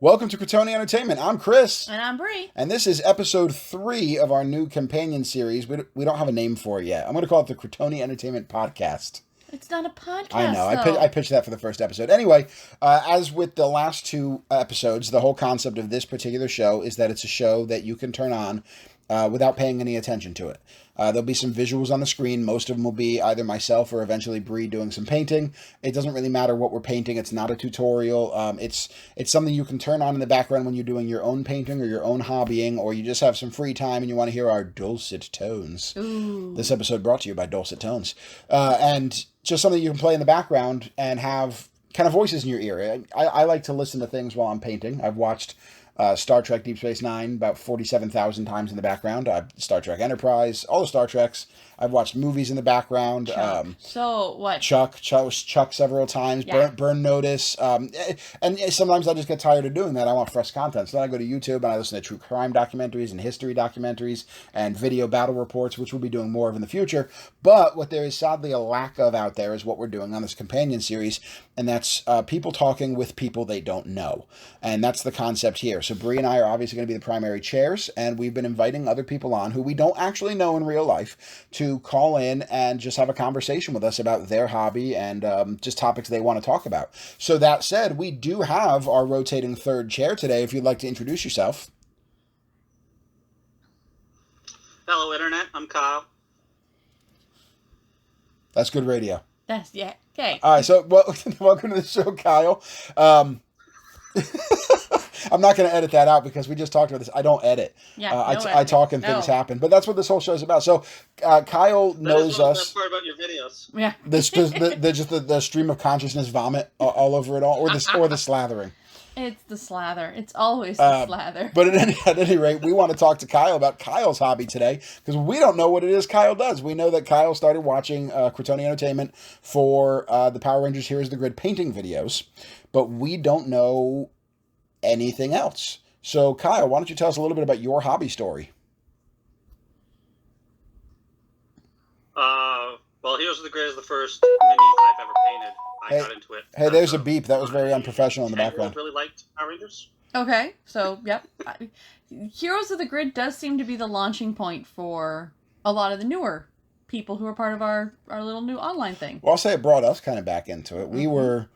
Welcome to Critony Entertainment. I'm Chris. And I'm Bree. And this is episode 3 of our new companion series. We don't have a name for it yet. I'm going to call it the Critony Entertainment Podcast. It's not a podcast, I know. though. I pitched that for the first episode. Anyway, as with the last 2 episodes, the whole concept of this particular show is that it's a show that you can turn on without paying any attention to it. There'll be some visuals on the screen. Most of them will be either myself or eventually Bree doing some painting. It doesn't really matter what we're painting. It's not a tutorial. It's something you can turn on in the background when you're doing your own painting or your own hobbying, or you just have some free time and you want to hear our dulcet tones. Ooh. This episode brought to you by Dulcet Tones. And just something you can play in the background and have kind of voices in your ear. I like to listen to things while I'm painting. I've watched Star Trek Deep Space Nine about 47,000 times in the background. Star Trek Enterprise, all the Star Treks. I've watched movies in the background. So what? Chuck several times. Yeah. Burn Notice. And sometimes I just get tired of doing that. I want fresh content. So then I go to YouTube and I listen to true crime documentaries and history documentaries and video battle reports, which we'll be doing more of in the future. But what there is sadly a lack of out there is what we're doing on this companion series. And that's people talking with people they don't know. And that's the concept here. So Bree and I are obviously going to be the primary chairs. And we've been inviting other people on who we don't actually know in real life to call in and just have a conversation with us about their hobby and just topics they want to talk about. So that said, we do have our rotating third chair today. If you'd like to introduce yourself. Hello, Internet. I'm Kyle. That's good radio. Yeah. Okay. All right, so welcome to the show, Kyle. I'm not going to edit that out because we just talked about this. I don't edit. Yeah, I talk and things happen. But that's what this whole show is about. So Kyle knows us. That's part about your videos. Yeah. The stream of consciousness vomit all over it all, or the slathering. It's the slather. It's always the slather. But at any rate, we want to talk to Kyle about Kyle's hobby today because we don't know what it is Kyle does. We know that Kyle started watching Critony Entertainment for the Power Rangers Heroes of the Grid painting videos, but we don't know anything else. So, Kyle, why don't you tell us a little bit about your hobby story? Well, Heroes of the Grid is the first mini I've ever painted. I got into it. Hey, there's a beep. That was very unprofessional in the background. I really liked Power Rangers. Okay, so, yep. Heroes of the Grid does seem to be the launching point for a lot of the newer people who are part of our little new online thing. Well, I'll say it brought us kind of back into it. Mm-hmm.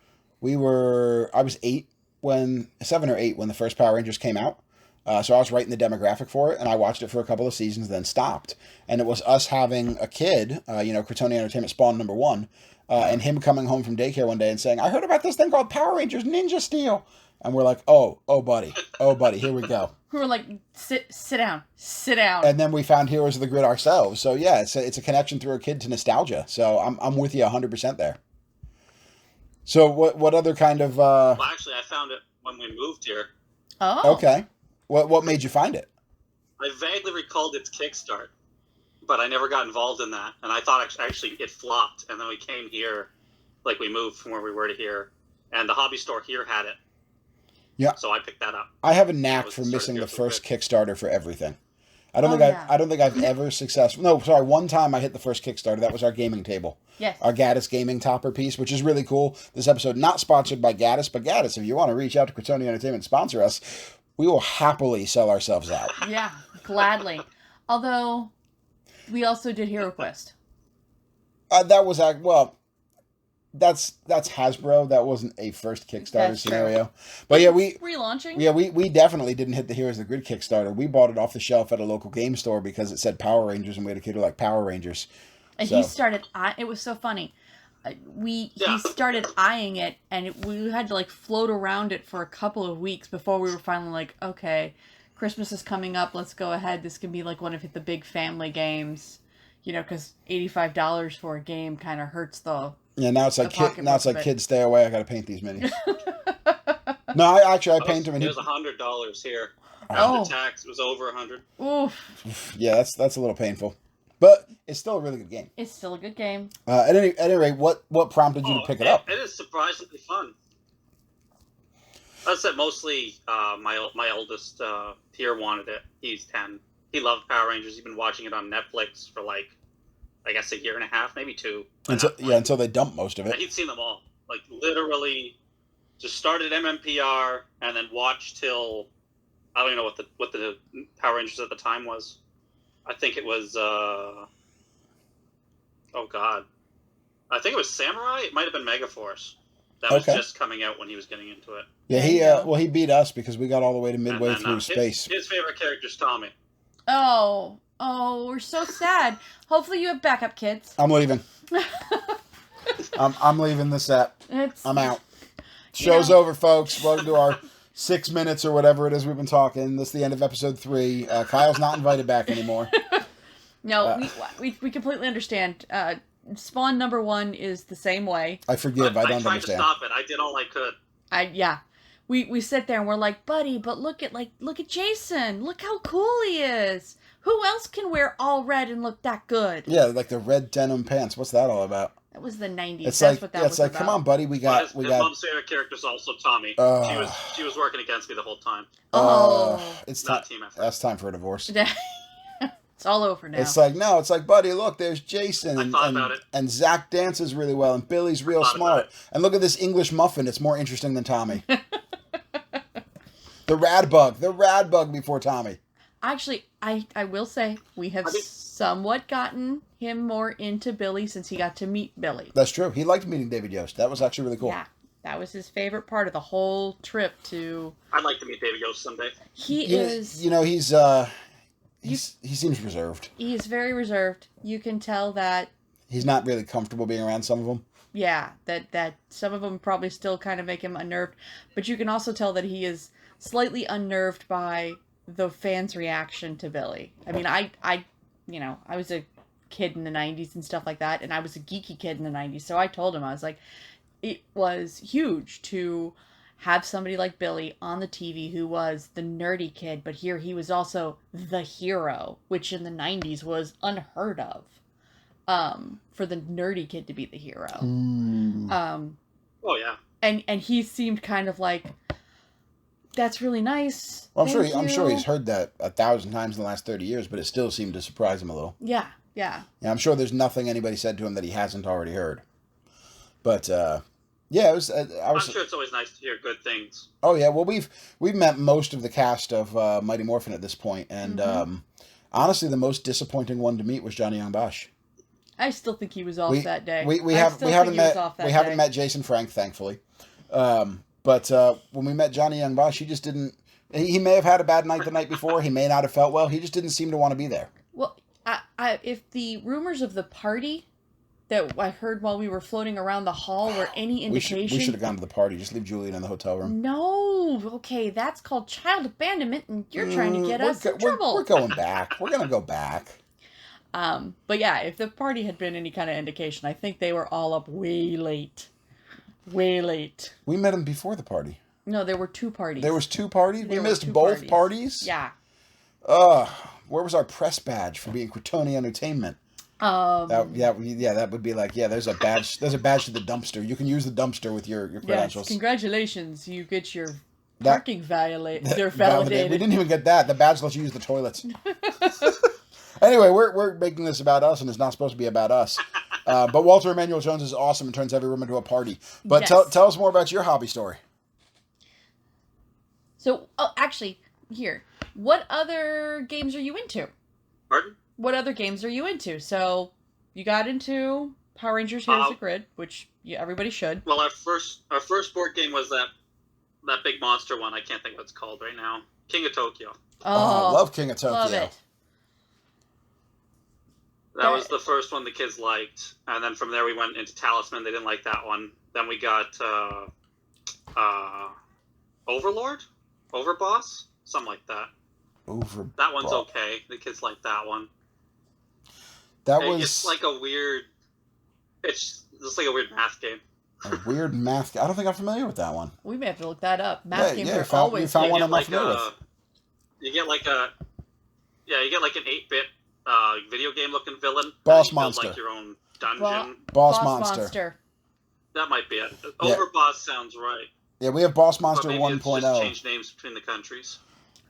I was 7 or 8 when the first Power Rangers came out. So I was right in the demographic for it, and I watched it for a couple of seasons, then stopped. And it was us having a kid, Critony Entertainment spawn number 1, and him coming home from daycare one day and saying, "I heard about this thing called Power Rangers Ninja Steel." And we're like, oh, buddy, here we go. We were like, sit down. And then we found Heroes of the Grid ourselves. So yeah, it's a connection through a kid to nostalgia. So I'm with you 100% there. So what other kind of... Well, actually, I found it when we moved here. Oh. Okay. What made you find it? I vaguely recalled its Kickstart, but I never got involved in that. And I thought actually it flopped. And then we came here, like we moved from where we were to here. And the hobby store here had it. Yeah. So I picked that up. I have a knack for missing the first Kickstarter for everything. I don't think I've ever successfully... No, sorry. One time I hit the first Kickstarter. That was our gaming table. Yes. Our Gaddis gaming topper piece, which is really cool. This episode not sponsored by Gaddis, but Gaddis, if you want to reach out to Critony Entertainment and sponsor us, we will happily sell ourselves out. Yeah, gladly. Although, we also did Hero Quest. That was... That's Hasbro. That wasn't a first Kickstarter scenario. But yeah, relaunching. Yeah, we definitely didn't hit the Heroes of the Grid Kickstarter. We bought it off the shelf at a local game store because it said Power Rangers and we had a kid who liked Power Rangers. And he started... It was so funny. He started eyeing it, and we had to float around it for a couple of weeks before we were finally like, okay, Christmas is coming up. Let's go ahead. This can be one of the big family games, because $85 for a game kind of hurts the... Yeah, now it's kids stay away. I got to paint these minis. No, I paint them. It was $100 here. Oh. After tax, it was over $100. Oof. Yeah, that's a little painful, but it's still a really good game. It's still a good game. At any rate, what prompted you to pick it up? It is surprisingly fun. That's it. Mostly, my oldest here wanted it. He's 10. He loved Power Rangers. He's been watching it on Netflix for I guess a year and a half, maybe 2. Until they dump most of it. He'd seen them all. Literally just started MMPR and then watched till I don't even know what the Power Rangers at the time was. I think it was oh god, I think it was Samurai. It might have been Megaforce. That was just coming out when he was getting into it. Yeah, he beat us because we got all the way to midway through space. His favorite character is Tommy. Oh, we're so sad. Hopefully you have backup kids. I'm leaving. I'm leaving the set. I'm out. Show's over, folks. Welcome to our 6 minutes or whatever it is we've been talking. This is the end of episode 3. Kyle's not invited back anymore. No, we completely understand. Spawn number 1 is the same way. I forgive. I don't understand. I tried to stop it. I did all I could. We sit there and we're like, buddy, but look at Jason. Look how cool he is. Who else can wear all red and look that good? Yeah, like the red denim pants. What's that all about? That was the 90s. That's what that was about. Come on, buddy. His mom's favorite character is also Tommy. She was working against me the whole time. It's time. That's time for a divorce. It's all over now. It's like, buddy, look, there's Jason. I thought about it. And Zach dances really well, and Billy's real smart. And look at this English muffin. It's more interesting than Tommy. The rad bug before Tommy. Actually, I will say, we have somewhat gotten him more into Billy since he got to meet Billy. That's true. He liked meeting David Yost. That was actually really cool. Yeah, that was his favorite part of the whole trip to... I'd like to meet David Yost someday. He is... he seems reserved. He is very reserved. You can tell that... He's not really comfortable being around some of them. Yeah, that some of them probably still kind of make him unnerved. But you can also tell that he is slightly unnerved by the fans' reaction to Billy. I mean, I was a kid in the 90s and stuff like that, and I was a geeky kid in the 90s, so I told him, I was like, it was huge to have somebody like Billy on the TV who was the nerdy kid, but here he was also the hero, which in the 90s was unheard of, for the nerdy kid to be the hero. Oh, yeah. And he seemed kind of like, that's really nice. Well, I'm sure he's heard that 1,000 times in the last 30 years, but it still seemed to surprise him a little. Yeah. I'm sure there's nothing anybody said to him that he hasn't already heard. But it was. I'm sure it's always nice to hear good things. Oh yeah, well we've met most of the cast of Mighty Morphin at this point, and honestly, the most disappointing one to meet was Johnny Young Bosch. I still think he was off that day. We haven't met Jason Frank, thankfully. But when we met Johnny Young Bosch, he just didn't... He may have had a bad night the night before. He may not have felt well. He just didn't seem to want to be there. Well, if the rumors of the party that I heard while we were floating around the hall were any indication... We should have gone to the party. Just leave Julian in the hotel room. No. Okay, that's called child abandonment, and you're trying to get us in trouble. We're going back. We're going to go back. But yeah, if the party had been any kind of indication, I think they were all up way late. Way late. We met him before the party. No, there were 2 parties. There was 2 parties? We missed both parties? Yeah. Where was our press badge for being Critony Entertainment? That would be like, there's a badge. There's a badge to the dumpster. You can use the dumpster with your credentials. Yes, congratulations. You get your parking validated. We didn't even get that. The badge lets you use the toilets. Anyway, we're making this about us, and it's not supposed to be about us. But Walter Emmanuel Jones is awesome and turns every room into a party. But yes. Tell us more about your hobby story. So, actually, here. What other games are you into? Pardon? What other games are you into? So, you got into Power Rangers Heroes of Grid, which everybody should. Well, our first board game was that big monster one. I can't think what it's called right now. King of Tokyo. Oh, I love King of Tokyo. Love it. That was the first one the kids liked. And then from there we went into Talisman. They didn't like that one. Then we got Overlord? Overboss? Something like that. That one's okay. The kids like that one. It's like a weird... It's just like a weird math game. A weird math... I don't think I'm familiar with that one. We may have to look that up. Math games are always... You found one I'm not familiar with. You get like an 8-bit video game looking villain. Boss monster. Build, like your own dungeon. Boss monster. That might be it. Overboss sounds right. Yeah, we have Boss Monster 1.0. It's just change names between the countries.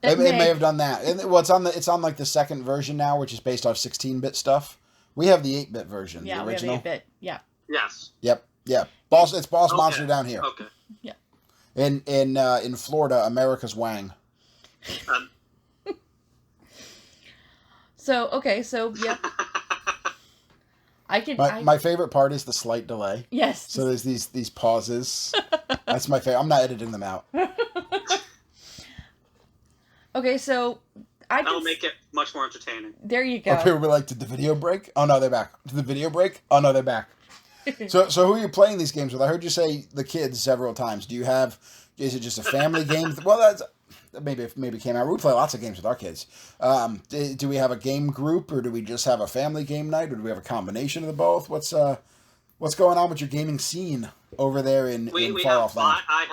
It may have done that. It's on like the second version now, which is based off 16-bit stuff. We have the 8-bit version, the original. We have 8-bit. Yeah. Yes. Yep. Yeah. It's Boss Monster down here. Okay. Yeah. In Florida, America's Wang. Um, So yeah, My favorite part is the slight delay. Yes. So there's these pauses. That's my favorite. I'm not editing them out. Okay, so that'll make it much more entertaining. There you go. Okay, we'll be like, did the video break? Oh no, they're back. Did the video break? Oh no, they're back. So who are you playing these games with? I heard you say the kids several times. Is it just a family game? Well, that's maybe came out. We play lots of games with our kids. Do we have a game group, or do we just have a family game night, or do we have a combination of the both? What's going on with your gaming scene over there in far off land? I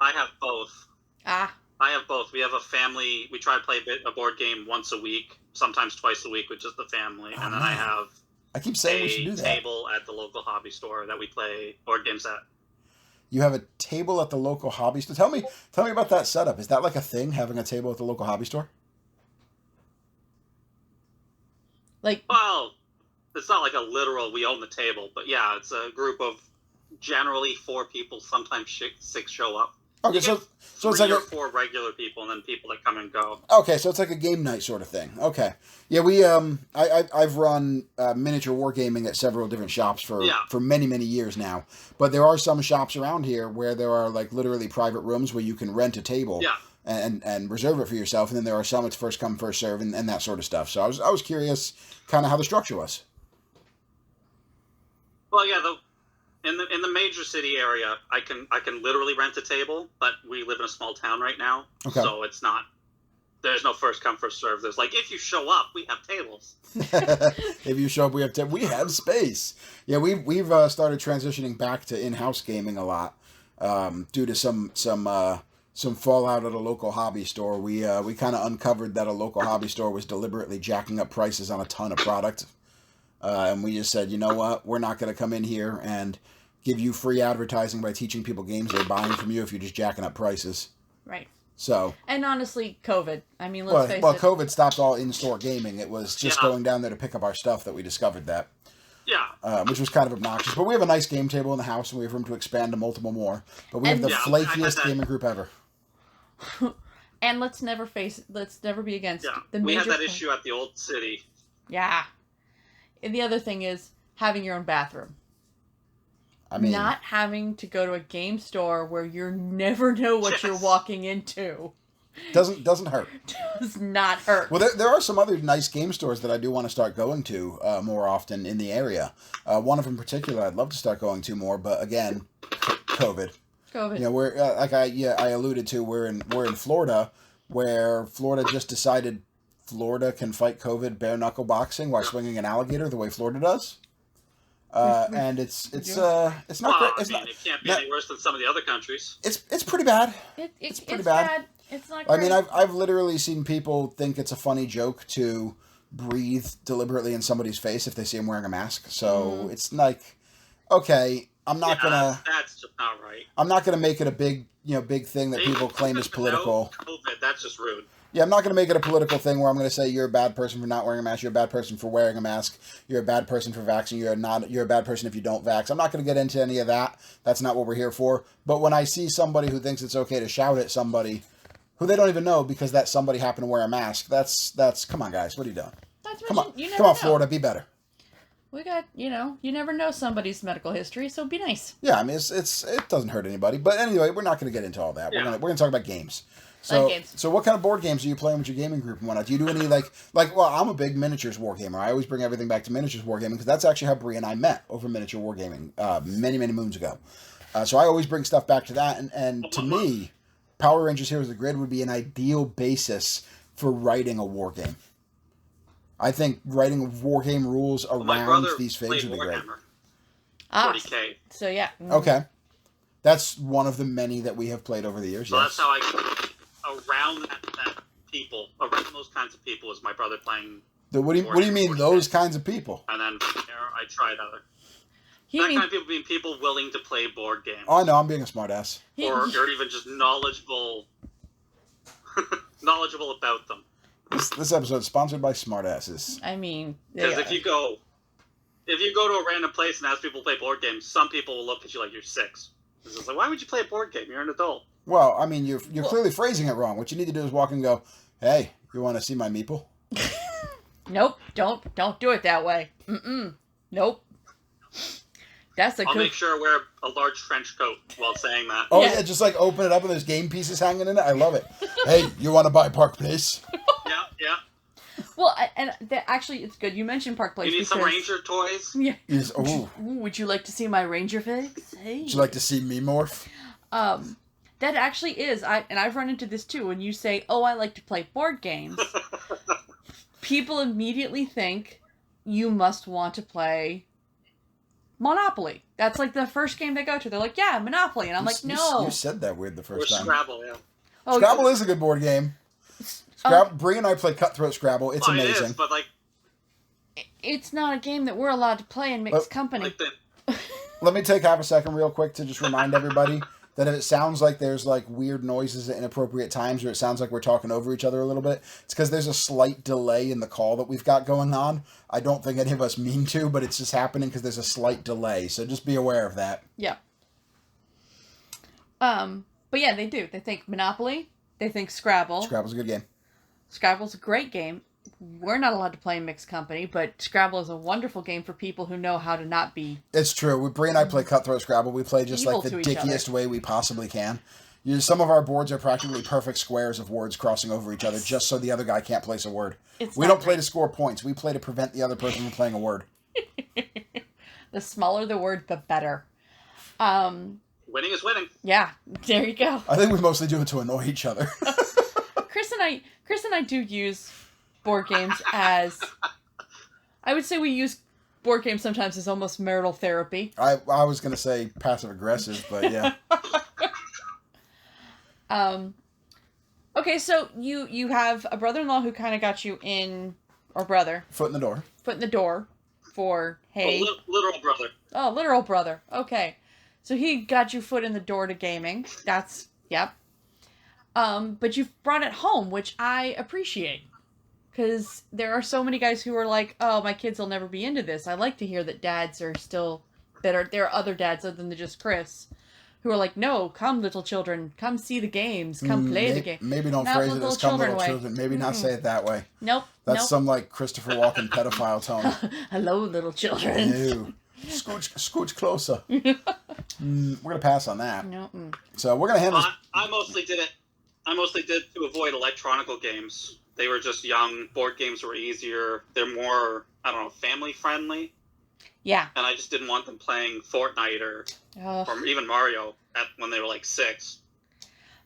have both. Ah. I have both. We have a family. We try to play a board game once a week, sometimes twice a week with just the family, and then I have. I keep saying we should do that. Table at the local hobby store that we play board games at. You have a table at the local hobby store. Tell me about that setup. Is that like a thing, having a table at the local hobby store? Well, it's not like a literal we own the table, but yeah, it's a group of generally 4 people, sometimes 6 show up. Okay, so it's like 4 regular people, and then people that come and go. Okay, so it's like a game night sort of thing. Okay, yeah, we I've run miniature wargaming at several different shops for many years now. But there are some shops around here where there are like literally private rooms where you can rent a table. Yeah. And reserve it for yourself, and then there are some it's first come first serve and that sort of stuff. So I was curious, kind of how the structure was. Well, yeah, in the major city area, I can literally rent a table, but we live in a small town right now, so it's not. There's no first come first serve. There's like, if you show up, we have tables. If you show up, we have space. Yeah, we've started transitioning back to in-house gaming a lot due to some fallout at a local hobby store. We kind of uncovered that a local hobby store was deliberately jacking up prices on a ton of product. And we just said, you know what? We're not going to come in here and give you free advertising by teaching people games they're buying from you if you're just jacking up prices. Right. So. And honestly, COVID. I mean, let's face it. Well, COVID stopped all in-store gaming. It was just going down there to pick up our stuff that we discovered that. Yeah. Which was kind of obnoxious. But we have a nice game table in the house, and we have room to expand to multiple more. But we have the flakiest gaming group ever. And let's never be against the major... We had that issue at the old city. Yeah. And the other thing is having your own bathroom. I mean, not having to go to a game store where you never know what you're walking into. Doesn't hurt. Does not hurt. Well, there are some other nice game stores that I do want to start going to more often in the area. One of them in particular I'd love to start going to more, but again, COVID. You know, we're like I alluded to, we're in Florida, where Florida just decided Florida can fight COVID bare knuckle boxing while swinging an alligator the way Florida does. And it's not great. It can't be any worse than some of the other countries. It's pretty bad. It's pretty bad. It's not great. I mean, I've literally seen people think it's a funny joke to breathe deliberately in somebody's face if they see him wearing a mask. So it's like, okay, I'm not gonna. That's just not right. I'm not gonna make it a big thing that people claim is political. COVID, that's just rude. Yeah, I'm not going to make it a political thing where I'm going to say you're a bad person for not wearing a mask, you're a bad person for wearing a mask, you're a bad person for vaxxing, you're a bad person if you don't vax. I'm not going to get into any of that. That's not what we're here for. But when I see somebody who thinks it's okay to shout at somebody who they don't even know because that somebody happened to wear a mask, that's come on, guys, what are you doing? Come on, Florida, be better. We got, you never know somebody's medical history, so be nice. Yeah, I mean, it doesn't hurt anybody. But anyway, we're not going to get into all that. Yeah. We're going to talk about games. So what kind of board games are you playing with your gaming group and whatnot? Do you do any well, I'm a big miniatures wargamer. I always bring everything back to miniatures wargaming because that's actually how Bree and I met over miniature wargaming many moons ago. So I always bring stuff back to that, and to me, Power Rangers Heroes of the Grid would be an ideal basis for writing a war game. I think writing war game rules around these phases would be great. 40K. So yeah. Okay. That's one of the many that we have played over the years. So that's how around around those kinds of people is my brother playing. What do you mean those kinds of people? And then from there, I tried other. Kind of people being people willing to play board games. Oh, I know, I'm being a smartass. Or even just knowledgeable about them. This episode is sponsored by smartasses. I mean, because if you go to a random place and ask people to play board games, some people will look at you like you're 6. It's just like, why would you play a board game? You're an adult. Well, I mean, you're clearly phrasing it wrong. What you need to do is walk and go, hey, you want to see my meeple? Nope, don't do it that way. Nope. I'll make sure I wear a large trench coat while saying that. Oh, yeah, just like open it up and there's game pieces hanging in it. I love it. Hey, you want to buy Park Place? Yeah. Well, and actually, it's good. You mentioned Park Place. You need some Ranger toys? Yeah. Ooh, would you like to see my Ranger figs? Hey. Would you like to see me morph? That actually is. I've run into this too. When you say, oh, I like to play board games, people immediately think you must want to play Monopoly. That's like the first game they go to. They're like, yeah, Monopoly. And I'm like, no. You said that weird the first time. Scrabble, yeah. Oh, Scrabble is a good board game. Bree and I play Cutthroat Scrabble. It's amazing. It is, but like... It's not a game that we're allowed to play in mixed company. Let me take half a second real quick to just remind everybody that if it sounds like there's like weird noises at inappropriate times or it sounds like we're talking over each other a little bit, it's because there's a slight delay in the call that we've got going on. I don't think any of us mean to, but it's just happening because there's a slight delay. So just be aware of that. Yeah. But yeah, they do. They think Monopoly. They think Scrabble. Scrabble's a good game. Scrabble's a great game. We're not allowed to play in mixed company, but Scrabble is a wonderful game for people who know how to not be... It's true. Bree and I play Cutthroat Scrabble. We play just like the dickiest way we possibly can. Some of our boards are practically perfect squares of words crossing over each other just so the other guy can't place a word. We don't play to score points. We play to prevent the other person from playing a word. The smaller the word, the better. Winning is winning. Yeah, there you go. I think we mostly do it to annoy each other. Chris and I do use board games as... I would say we use board games sometimes as almost marital therapy. I was going to say passive-aggressive, but yeah. Okay, so you have a brother-in-law who kind of got you in... Or brother. Foot in the door. Foot in the door for, hey... Literal brother. Oh, literal brother. Okay. So he got you foot in the door to gaming. That's... Yep. But you've brought it home, which I appreciate. Because there are so many guys who are like, oh, my kids will never be into this. I like to hear that dads are still... There are other dads other than just Chris who are like, no, come, little children. Come see the games. Come play the game. Maybe don't phrase it as come, little children. Maybe not say it that way. Nope. That's some, like, Christopher Walken pedophile tone. Hello, little children. Ew. Scooch closer. We're going to pass on that. No. So we're going to handle this. I mostly did it to avoid electronical games. They were just young. Board games were easier. They're more, I don't know, family friendly. Yeah. And I just didn't want them playing Fortnite or even Mario when they were like 6.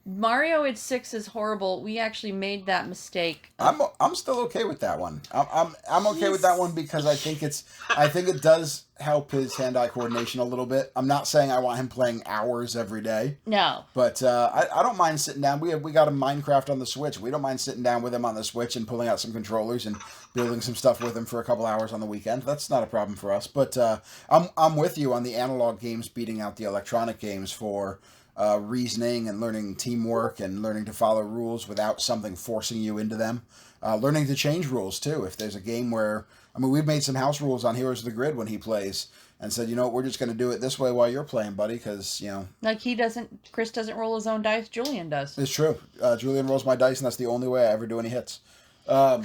Mario at 6 is horrible. We actually made that mistake. I'm still okay with that one. I'm okay with that one because I think it does help his hand-eye coordination a little bit. I'm not saying I want him playing hours every day. No. But I don't mind sitting down. We got a Minecraft on the Switch. We don't mind sitting down with him on the Switch and pulling out some controllers and building some stuff with him for a couple hours on the weekend. That's not a problem for us. But I'm with you on the analog games beating out the electronic games for reasoning and learning teamwork and learning to follow rules without something forcing you into them. Learning to change rules, too. If there's a game where... I mean, we've made some house rules on Heroes of the Grid when he plays and said, you know what, we're just going to do it this way while you're playing, buddy, because, you know... Like, Chris doesn't roll his own dice, Julian does. It's true. Julian rolls my dice, and that's the only way I ever do any hits. But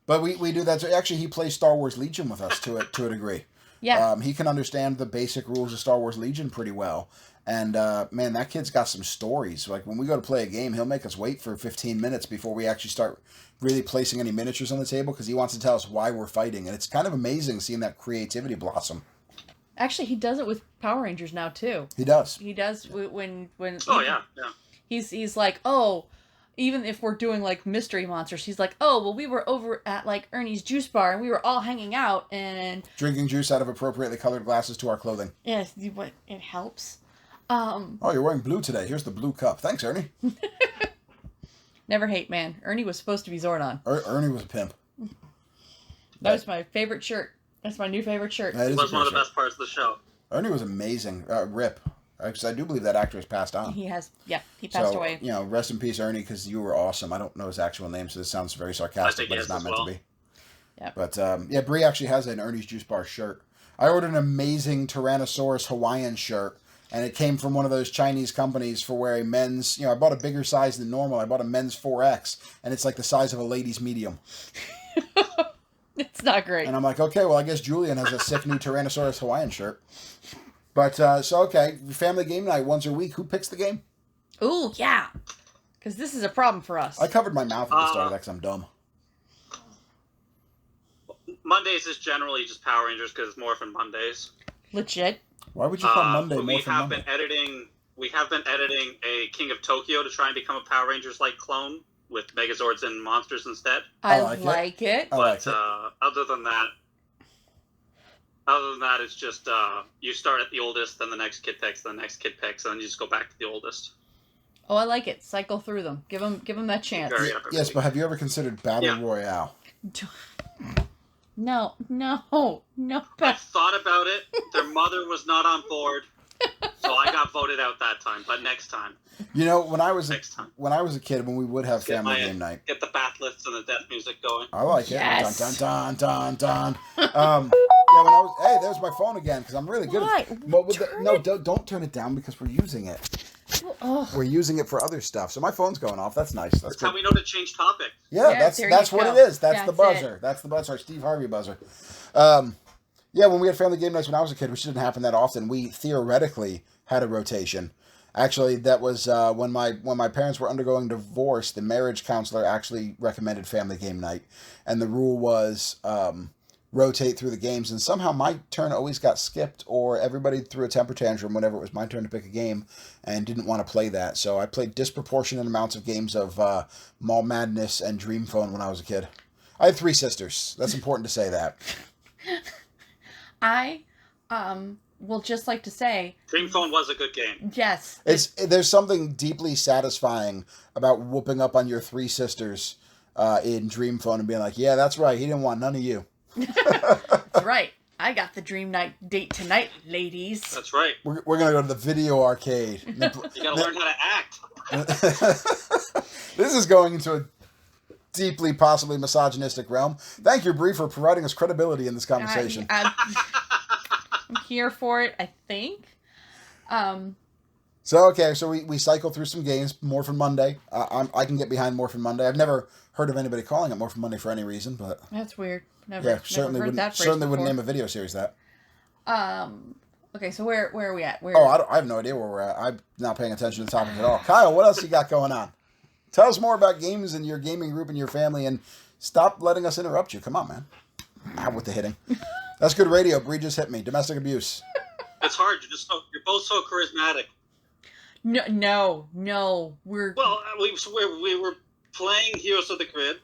we do that. Actually, he plays Star Wars Legion with us to a degree. Yeah. He can understand the basic rules of Star Wars Legion pretty well. And, man, that kid's got some stories. Like, when we go to play a game, he'll make us wait for 15 minutes before we actually start really placing any miniatures on the table because he wants to tell us why we're fighting. And it's kind of amazing seeing that creativity blossom. Actually, he does it with Power Rangers now, too. He does. He does when Oh, yeah. He's like, oh, even if we're doing, like, mystery monsters, he's like, oh, well, we were over at, like, Ernie's juice bar, and we were all hanging out, and... Drinking juice out of appropriately colored glasses to our clothing. Yes, it helps. Oh, you're wearing blue today. Here's the blue cup. Thanks, Ernie. Never hate, man. Ernie was supposed to be Zordon. Ernie was a pimp. That was my favorite shirt. That's my new favorite shirt. It was one of the best parts of the show. Ernie was amazing. Rip. Because I do believe that actor has passed on. He has. Yeah, he passed away. You know, rest in peace, Ernie, because you were awesome. I don't know his actual name, so this sounds very sarcastic, but it's not meant to be. Yeah. But, yeah, Bree actually has an Ernie's Juice Bar shirt. I ordered an amazing Tyrannosaurus Hawaiian shirt and it came from one of those Chinese companies for where a men's, I bought a bigger size than normal. I bought a men's 4X, and it's like the size of a lady's medium. It's not great. And I'm like, okay, well, I guess Julian has a sick new Tyrannosaurus Hawaiian shirt. But, okay, family game night once a week. Who picks the game? Ooh, yeah. Because this is a problem for us. I covered my mouth at the start of that because I'm dumb. Mondays is generally just Power Rangers because it's Morphin Mondays. Legit. Why would you call Monday we Morphin have Monday? We have been editing a King of Tokyo to try and become a Power Rangers-like clone with Megazords and monsters instead. I like it. But other than that, it's just you start at the oldest, then the next kid picks, then the next kid picks, and then you just go back to the oldest. Oh, I like it. Cycle through them. Give them that chance. Yes, but have you ever considered Battle Royale? No. I thought about it. Their mother was not on board, so I got voted out that time. But next time. When I was a kid, when we would have family game night, get the bath lifts and the death music going. I like yes. it. Dun dun dun dun dun. When I was, hey, there's my phone again because I'm really good. Don't turn it down because we're using it. Oh. We're using it for other stuff, so my phone's going off. That's nice. That's how we know to change topic. Yeah, that's what it is. That's the buzzer. That's the buzzer. Our Steve Harvey buzzer. When we had family game nights when I was a kid, which didn't happen that often, we theoretically had a rotation. Actually, that was when my parents were undergoing divorce. The marriage counselor actually recommended family game night, and the rule was rotate through the games. And somehow my turn always got skipped, or everybody threw a temper tantrum whenever it was my turn to pick a game, and didn't want to play that. So I played disproportionate amounts of games of Mall Madness and Dream Phone when I was a kid. I had 3 sisters. That's important to say that. I will just like to say, Dream Phone was a good game. Yes. There's something deeply satisfying about whooping up on your 3 sisters in Dream Phone and being like, yeah, that's right. He didn't want none of you. That's right. I got the dream night date tonight, ladies. That's right. We're going to go to the video arcade. You got to learn how to act. This is going into a deeply, possibly misogynistic realm. Thank you, Bree, for providing us credibility in this conversation. I'm here for it, I think. So we cycle through some games. Morphin Monday. I can get behind Morphin Monday. I've never heard of anybody calling it Morphin Monday for any reason, but that's weird. Never certainly heard that phrase wouldn't before. name a video series that. Okay, so where are we at? I have no idea where we're at. I'm not paying attention to the topic at all. Kyle, what else you got going on? Tell us more about games and your gaming group and your family, and stop letting us interrupt you. Come on, man. Out with the hitting. That's good radio. Bree just hit me. Domestic abuse. It's hard. You're both so charismatic. No. Well, we were playing Heroes of the Grid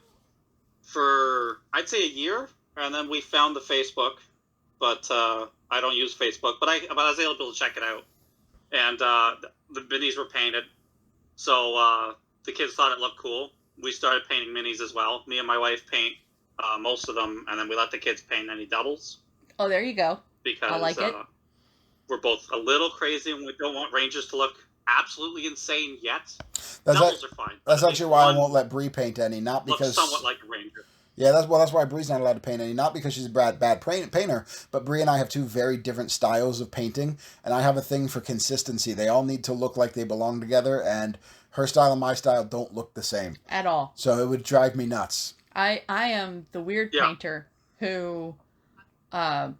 for, I'd say, a year, and then we found the Facebook, but I don't use Facebook, but I was able to check it out, and the minis were painted, so the kids thought it looked cool. We started painting minis as well. Me and my wife paint most of them, and then we let the kids paint any doubles. Oh, there you go. Because I like it. We're both a little crazy, and we don't want Rangers to look absolutely insane yet. Doubles are fine. That's actually why I won't let Bree paint any, not because... Looks somewhat like a Ranger. Yeah, that's why Bree's not allowed to paint any. Not because she's a bad painter, but Bree and I have 2 very different styles of painting, and I have a thing for consistency. They all need to look like they belong together, and her style and my style don't look the same. At all. So it would drive me nuts. I am the weird painter who... one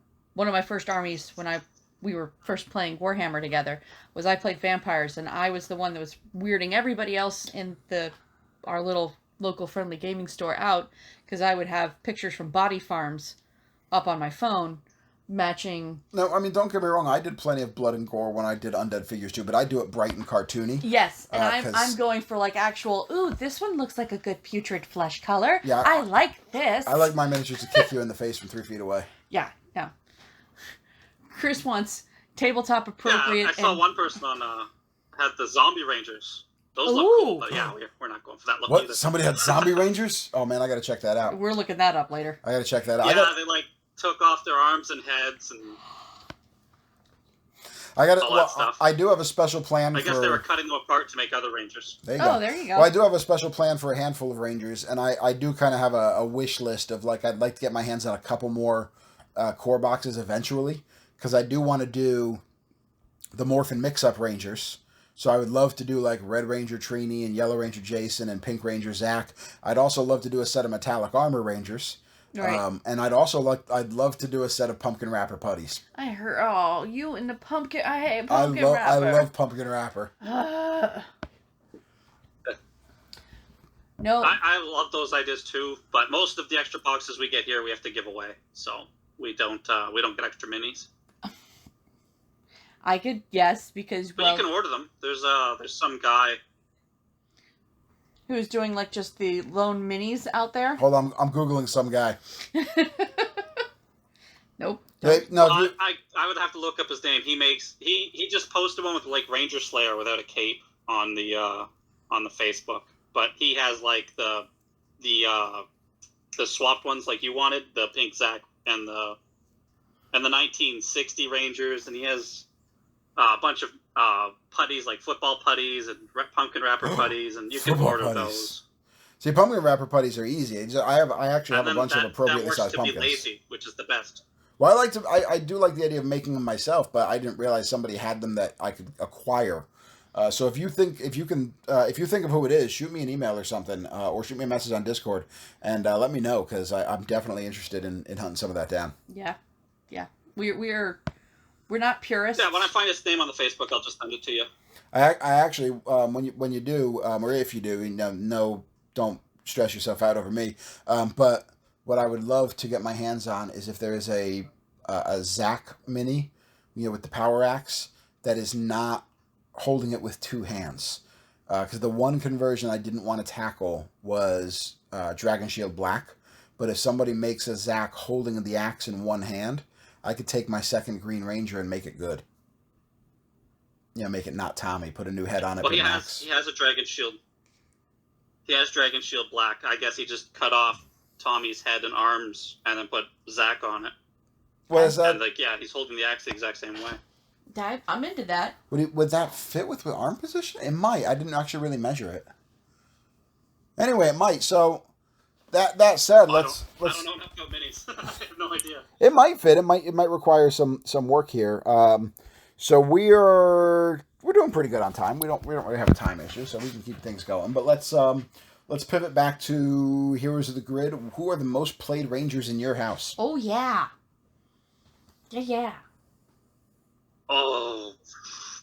of my first armies when we were first playing Warhammer together was I played vampires, and I was the one that was weirding everybody else in our little local friendly gaming store out, because I would have pictures from body farms up on my phone matching. No, I mean, don't get me wrong, I did plenty of blood and gore when I did Undead figures too, but I do it bright and cartoony. Yes, and I'm going for like actual, ooh, this one looks like a good putrid flesh color. Yeah, I like this. I like my miniatures to kick you in the face from 3 feet away. Yeah. Chris wants tabletop appropriate. Yeah, I saw one person had the zombie Rangers. Those look cool, but we're not going for that look either. What? Somebody had zombie Rangers? Oh man, I gotta check that out. We're looking that up later. I gotta check that out. Yeah, they like took off their arms and heads and all that stuff. I do have a special plan. I guess they were cutting them apart to make other Rangers. There you go. Oh, there you go. Well, I do have a special plan for a handful of Rangers, and I do kind of have a wish list of I'd like to get my hands on a couple more core boxes eventually, because I do want to do the Morphin mix-up Rangers. So I would love to do like Red Ranger Trini and Yellow Ranger Jason and Pink Ranger Zach. I'd also love to do a set of Metallic Armor Rangers. Right. And I'd love to do a set of Pumpkin Wrapper Putties. I heard, oh, you and the pumpkin, I hate Pumpkin Wrapper. I love Pumpkin Wrapper. No. I love those ideas too, but most of the extra boxes we get here we have to give away, so we don't get extra minis. I could guess because but you can order them. There's some guy who's doing like just the lone minis out there. Hold on, I'm googling some guy. Nope. Wait, no, I would have to look up his name. He just posted one with like Ranger Slayer without a cape on the Facebook, but he has like the swapped ones like you wanted, the pink Zac and the 1960 Rangers, and he has a bunch of putties like football putties and pumpkin wrapper putties, and you can order those. See, pumpkin wrapper putties are easy. I actually have a bunch of appropriately sized pumpkins. That works to be lazy, which is the best. Well, I do like the idea of making them myself, but I didn't realize somebody had them that I could acquire. So if you think of who it is, shoot me an email or something, or shoot me a message on Discord, and let me know, because I'm definitely interested in hunting some of that down. Yeah. We're not purists. Yeah, when I find his name on the Facebook, I'll just send it to you. I actually, when you do, or if you do, don't stress yourself out over me. But what I would love to get my hands on is if there is a Zac mini, with the power axe that is not holding it with two hands. Because the one conversion I didn't want to tackle was Dragon Shield Black. But if somebody makes a Zac holding the axe in one hand, I could take my second Green Ranger and make it good. Make it not Tommy. Put a new head on it. Well, he has a Dragon Shield. He has Dragon Shield Black. I guess he just cut off Tommy's head and arms and then put Zac on it. What is that? And he's holding the axe the exact same way. I'm into that. Would that fit with the arm position? It might. I didn't actually really measure it. Anyway, it might. So that said, let's. I don't know enough about minis. I have no idea. It might fit. It might require some work here. So we're doing pretty good on time. We don't really have a time issue, so we can keep things going. But let's pivot back to Heroes of the Grid. Who are the most played Rangers in your house? Oh yeah. Yeah. Oh,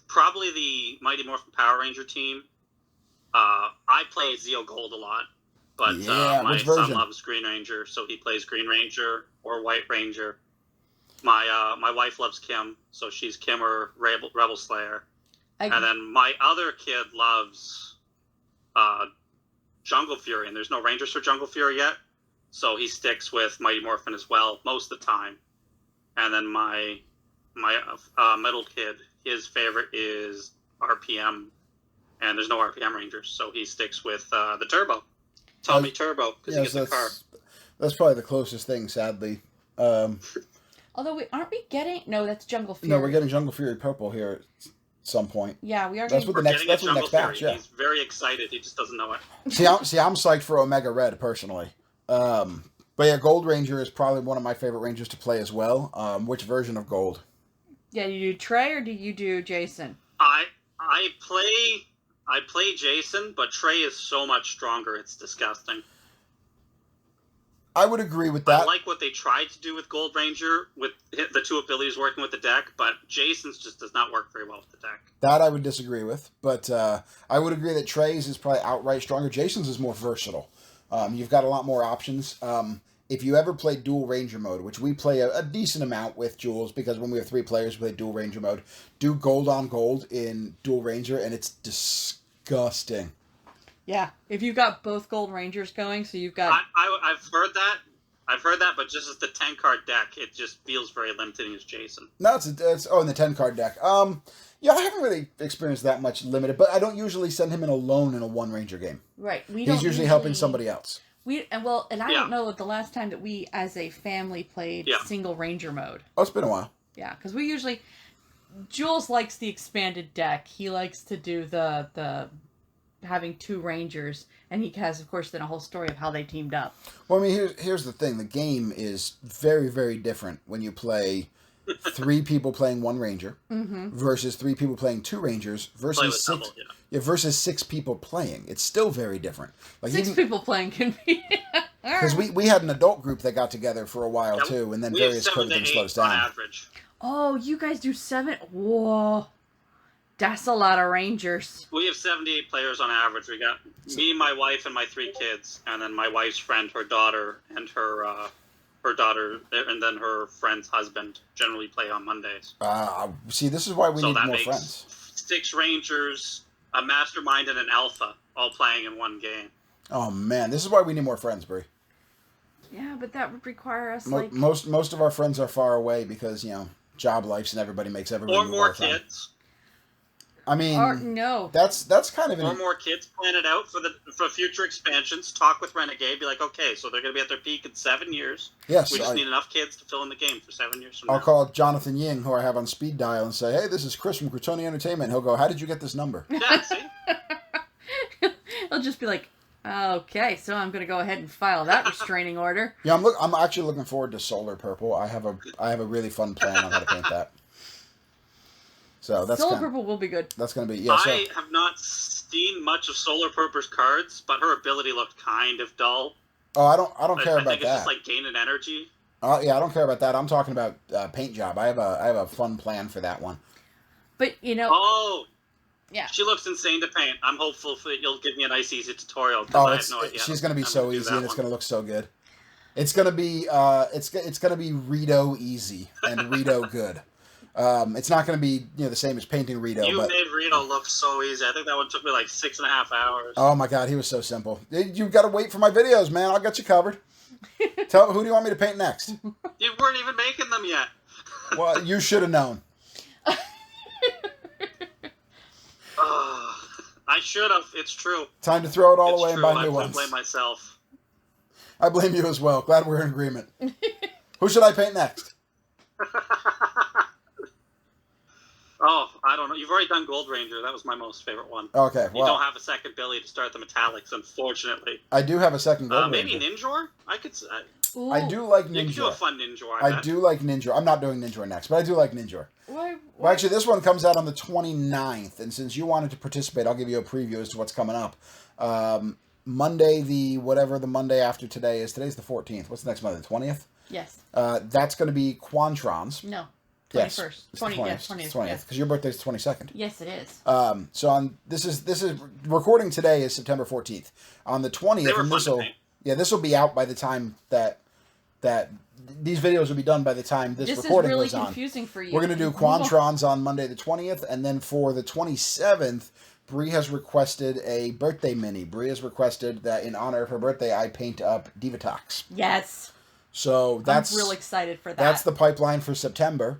probably the Mighty Morphin Power Ranger team. I play Zeo Gold a lot, but my son loves Green Ranger, so he plays Green Ranger or White Ranger. My wife loves Kim, so she's Kim or Rebel Slayer. And then my other kid loves Jungle Fury, and there's no Rangers for Jungle Fury yet, so he sticks with Mighty Morphin as well most of the time. And then my middle kid, his favorite is RPM, and there's no RPM Rangers, so he sticks with the Turbo, Tommy Turbo, because he gets a car. That's probably the closest thing, sadly. Although aren't we getting? No, that's Jungle Fury. No, we're getting Jungle Fury Purple here at some point. Yeah, we are. That's what the next batch. Yeah, he's very excited. He just doesn't know it. See, I'm psyched for Omega Red personally. But yeah, Gold Ranger is probably one of my favorite Rangers to play as well. Which version of Gold? Yeah, you do Trey or do you do Jason? I play Jason, but Trey is so much stronger. It's disgusting. I would agree with that. I like what they tried to do with Gold Ranger, with the two abilities working with the deck, but Jason's just does not work very well with the deck. That I would disagree with, but I would agree that Trey's is probably outright stronger. Jason's is more versatile. You've got a lot more options. If you ever play Dual Ranger mode, which we play a decent amount with Jules, because when we have 3 players, we play Dual Ranger mode, do Gold on Gold in Dual Ranger, and it's disgusting. Yeah, if you've got both Gold Rangers going, so you've got... I've heard that, but just as the 10-card deck, it just feels very limiting as Jason. No, it's in the 10-card deck. Yeah, I haven't really experienced that much limited, but I don't usually send him in alone in a 1 Ranger game. Right. He's usually helping somebody else. I don't know the last time that we, as a family, played single Ranger mode. Oh, it's been a while. Yeah, because we usually... Jules likes the expanded deck. He likes to do the having 2 Rangers, and he has, of course, then a whole story of how they teamed up. Well, I mean, here's the thing. The game is very, very different when you play 3 people playing 1 ranger versus 3 people playing 2 rangers versus versus 6 people playing. It's still very different. Like 6 people playing can be. Because we had an adult group that got together for a while too, and then various COVID things slowed us down. Average. Oh, you guys do 7? Whoa. That's a lot of rangers. We have 78 players on average. We got me, my wife, and my 3 kids, and then my wife's friend, her daughter, and her daughter, and then her friend's husband generally play on Mondays. See, this is why we need more friends. 6 rangers, a mastermind, and an alpha all playing in one game. Oh man, this is why we need more friends, Brie. Yeah, but that would require us most of our friends are far away because job lives and everybody makes everybody or move more all the time. kids. I mean, no. That's kind of or more kids. Plan it out for future expansions. Talk with Renegade. Be like, okay, so they're going to be at their peak in 7 years. Yes, we just need enough kids to fill in the game for 7 years from I'll now. call Jonathan Ying, who I have on speed dial, and say, "Hey, this is Chris from Critony Entertainment." He'll go, "How did you get this number?" Yeah, see? He'll just be like, "Okay, so I'm going to go ahead and file that restraining order." Yeah, I'm actually looking forward to Solar Purple. I have a really fun plan on how to paint that. So that's Solar Purple will be good. That's going to be I have not seen much of Solar Purple's cards, but her ability looked kind of dull. Oh, I don't care about that. I think it's just like gaining energy. Yeah, I don't care about that. I'm talking about paint job. I have a fun plan for that one. But Oh. Yeah. She looks insane to paint. I'm hopeful you'll give me a nice easy tutorial. She's going to be so easy and it's going to look so good. It's going to be it's going to be Rito easy and Rito good. It's not going to be the same as painting Rito. You made Rito look so easy. I think that one took me like 6.5 hours. Oh my god, he was so simple. You've got to wait for my videos, man. I'll get you covered. Who do you want me to paint next? You weren't even making them yet. Well, you should have known. I should have. It's true. Time to throw it all away and buy new ones. I blame myself. I blame you as well. Glad we're in agreement. Who should I paint next? Oh, I don't know. You've already done Gold Ranger. That was my most favorite one. Okay, well. You don't have a second Billy to start the metallics, unfortunately. I do have a second Gold Ranger. Maybe Ninjor? I could say. I do like Ninjor. You could do a fun Ninjor, I do like Ninjor. I'm not doing Ninjor next, but I do like Ninjor. Why? Well, actually, this one comes out on the 29th, and since you wanted to participate, I'll give you a preview as to what's coming up. Monday, whatever the Monday after today is. Today's the 14th. What's the next Monday? The 20th? Yes. That's going to be Quantrons. No. 21st. Yes, 20th. Because your birthday's the 22nd. Yes, it is. So this is recording today is September 14th. On the 20th, this will be out by the time that these videos will be done by the time this recording goes on. This is really confusing for you. We're going to do Quantrons on Monday the 20th, and then for the 27th, Bree has requested a birthday mini. Bree has requested that in honor of her birthday, I paint up Divatox. Yes. So I'm real excited for that. That's the pipeline for September.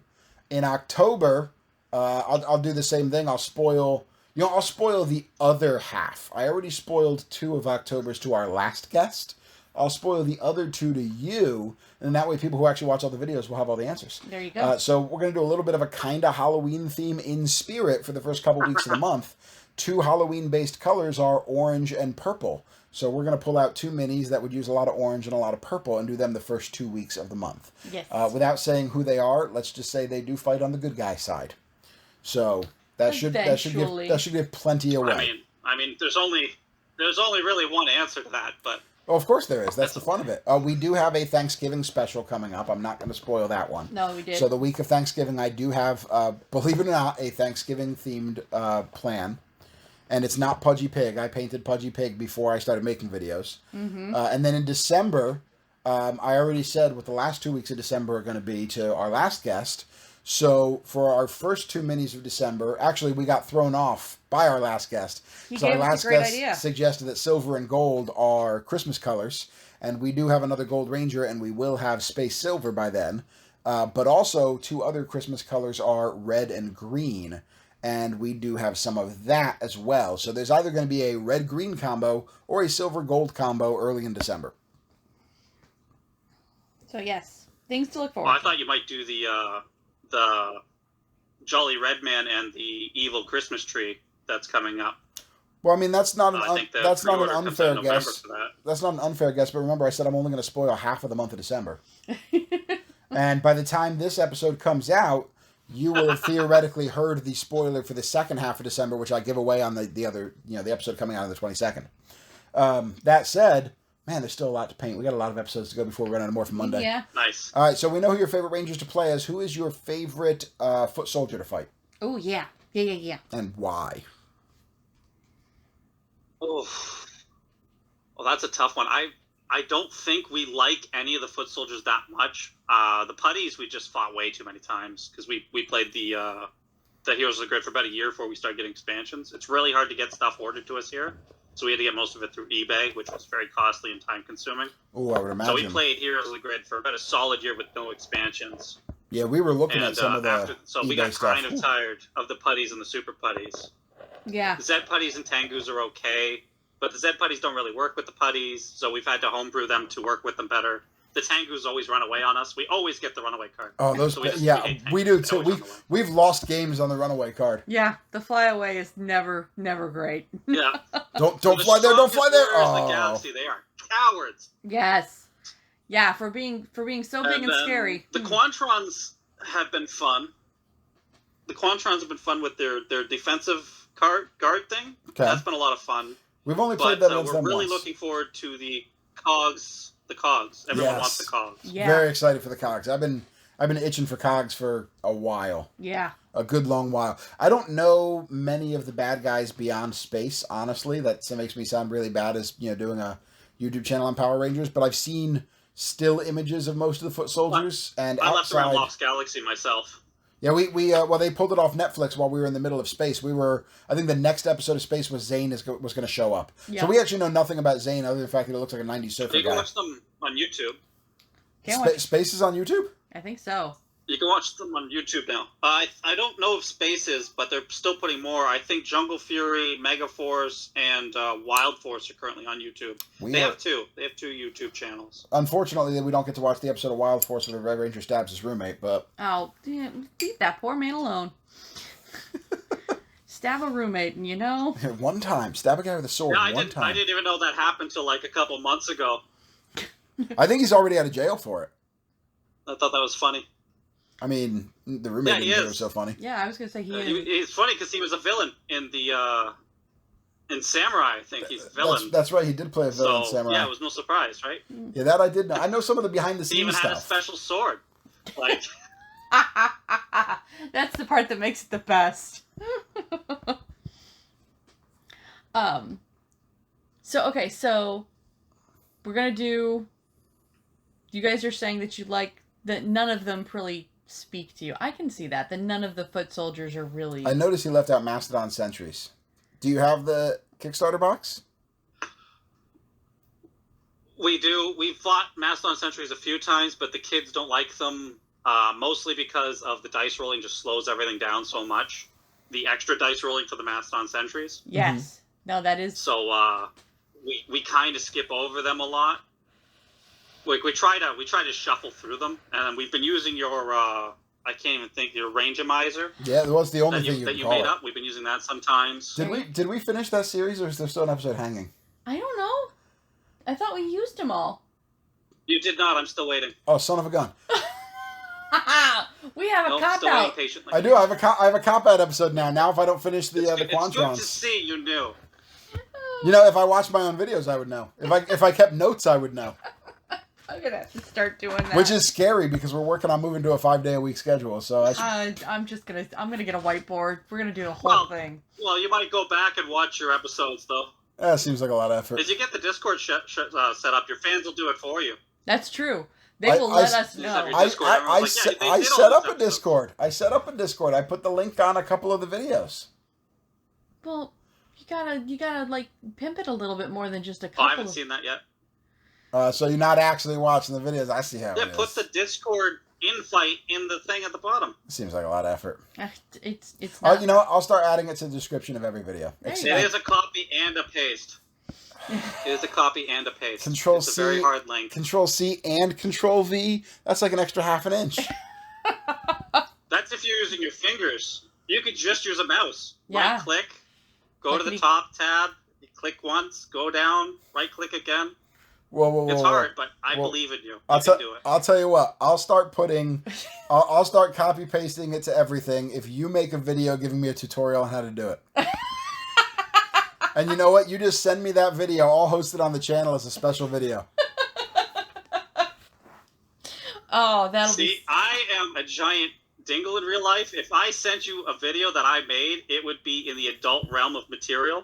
In October, I'll do the same thing. I'll spoil the other half. I already spoiled 2 of October's to our last guest. I'll spoil the other 2 to you, and that way people who actually watch all the videos will have all the answers. There you go. So we're going to do a little bit of a kind of Halloween theme in spirit for the first couple weeks of the month. 2 Halloween-based colors are orange and purple. So we're going to pull out 2 minis that would use a lot of orange and a lot of purple and do them the first 2 weeks of the month. Yes. Without saying who they are, let's just say they do fight on the good guy side. So that should give plenty away. I mean, there's only really one answer to that, but. Oh, of course there is. That's the fun of it. We do have a Thanksgiving special coming up. I'm not going to spoil that one. No, we did. So the week of Thanksgiving, I do have, believe it or not, a Thanksgiving-themed plan. And it's not Pudgy Pig. I painted Pudgy Pig before I started making videos. Mm-hmm. And then in December, I already said what the last 2 weeks of December are going to be to our last guest. So for our first 2 minis of December, actually we got thrown off by our last guest. So our last guest suggested that silver and gold are Christmas colors. And we do have another Gold Ranger, and we will have Space Silver by then. But also 2 other Christmas colors are red and green. And we do have some of that as well. So there's either going to be a red-green combo or a silver-gold combo early in December. So yes, things to look forward to. I thought you might do the Jolly Red Man and the Evil Christmas Tree that's coming up. Well, I mean, that's not an unfair guess. That's not an unfair guess, but remember I said I'm only going to spoil half of the month of December. And by the time this episode comes out, you will have theoretically heard the spoiler for the second half of December, which I give away on the other, the episode coming out on the 22nd. That said, man, there's still a lot to paint. We got a lot of episodes to go before we run out of more for Monday. Yeah. Nice. All right, so we know who your favorite Rangers to play as. Who is your favorite foot soldier to fight? Oh, yeah. Yeah. And why? Oh, well, that's a tough one. I don't think we like any of the foot soldiers that much. The putties we just fought way too many times because we played the Heroes of the Grid for about a year before we started getting expansions. It's really hard to get stuff ordered to us here, so we had to get most of it through eBay, which was very costly and time consuming. Oh, I would imagine. So we played Heroes of the Grid for about a solid year with no expansions. Yeah, we were looking at some of the so eBay we got stuff. kind of tired of the putties and the super putties. Yeah. The Zed putties and Tengus are okay, but the Zed putties don't really work with the putties, so we've had to homebrew them to work with them better. The Tengus always run away on us. We always get the runaway card. Oh, those, so we do too. We've lost games on the runaway card. Yeah, the flyaway is never great. Yeah. Don't fly there, don't fly there. Oh. The Galaxy, they are cowards. Yes. Yeah, for being so big and scary. The Quantrons have been fun. The Quantrons have been fun with their defensive guard thing. Okay. That's been a lot of fun. We've only played that against them We're really once. looking forward to the cogs. The cogs. Everyone wants the cogs. Yeah. Very excited for the cogs. I've been itching for cogs for a while. Yeah. A good long while. I don't know many of the bad guys beyond space, honestly. That makes me sound really bad as, doing a YouTube channel on Power Rangers, but I've seen still images of most of the foot soldiers and I left outside. around Lost Galaxy myself. Yeah, well, they pulled it off Netflix while we were in the middle of Space. I think the next episode of Space was Zane was going to show up. Yeah. So we actually know nothing about Zane other than the fact that he looks like a 90s surfer guy. You can watch them on YouTube. Space is on YouTube? I think so. You can watch them on YouTube now. I don't know if Space is, but they're still putting more. I think Jungle Fury, Mega Force, and Wild Force are currently on YouTube. They have two. They have two YouTube channels. Unfortunately, we don't get to watch the episode of Wild Force where the Red Ranger stabs his roommate, but... Oh, yeah, leave that poor man alone. Stab a roommate, and One time. Stab a guy with a sword. Yeah, time. I didn't even know that happened till like a couple months ago. I think he's already out of jail for it. I thought that was funny. I mean, the roommate was so funny. Yeah, I was going to say he's funny because he was a villain in the in Samurai. I think he's a villain. That's right. He did play a villain in Samurai. Yeah, it was no surprise, right? Yeah, that I did know. I know some of the behind the scenes He even stuff. had a special sword. Like that's the part that makes it the best. So we're gonna do. You guys are saying that you like that none of them really speak to you. I can see that none of the foot soldiers are really. I noticed he left out Mastodon Sentries. Do you have the Kickstarter box? We do. We've fought Mastodon Sentries a few times, but the kids don't like them. Mostly because of the dice rolling just slows everything down so much. The extra dice rolling for the Mastodon Sentries. Yes. Mm-hmm. No, that is. So we kind of skip over them a lot. Like we try to shuffle through them, and we've been using your I can't even think your Randomizer. Yeah, that was the only thing you made up. We've been using that sometimes. Did we finish that series, or is there still an episode hanging? I don't know. I thought we used them all. You did not. I'm still waiting. Oh, son of a gun! We have a cop out. I do. I have a cop out episode now. Now, if I don't finish the Quantrons, it's good to see you knew. If I watched my own videos, I would know. If I kept notes, I would know. I'm gonna have to start doing that. Which is scary because we're working on moving to a 5-day-a-week schedule. So I'm gonna get a whiteboard. We're gonna do the whole thing. Well, you might go back and watch your episodes though. That seems like a lot of effort. If you get the Discord set up, your fans will do it for you. That's true. They will let us know. I set up a Discord. I set up a Discord. I put the link on a couple of the videos. Well, you gotta like pimp it a little bit more than just a couple. Oh, I haven't seen that yet. So you're not actually watching the videos. I see how it is. Yeah, put the Discord invite in the thing at the bottom. Seems like a lot of effort. It's not. You know what? I'll start adding it to the description of every video. It is a copy and a paste. It is a copy and a paste. Control C. It's a very hard link. Control C and Control V. That's like an extra half an inch. That's if you're using your fingers. You could just use a mouse. Yeah. Right click, go to the top tab, you click once, go down, right click again. It's hard, but I believe in you. You can do it. I'll tell you what. I'll start copy pasting it to everything. If you make a video giving me a tutorial on how to do it. And you know what? You just send me that video. I'll host it on the channel as a special video. Oh, that'll be... See, I am a giant dingle in real life. If I sent you a video that I made, it would be in the adult realm of material,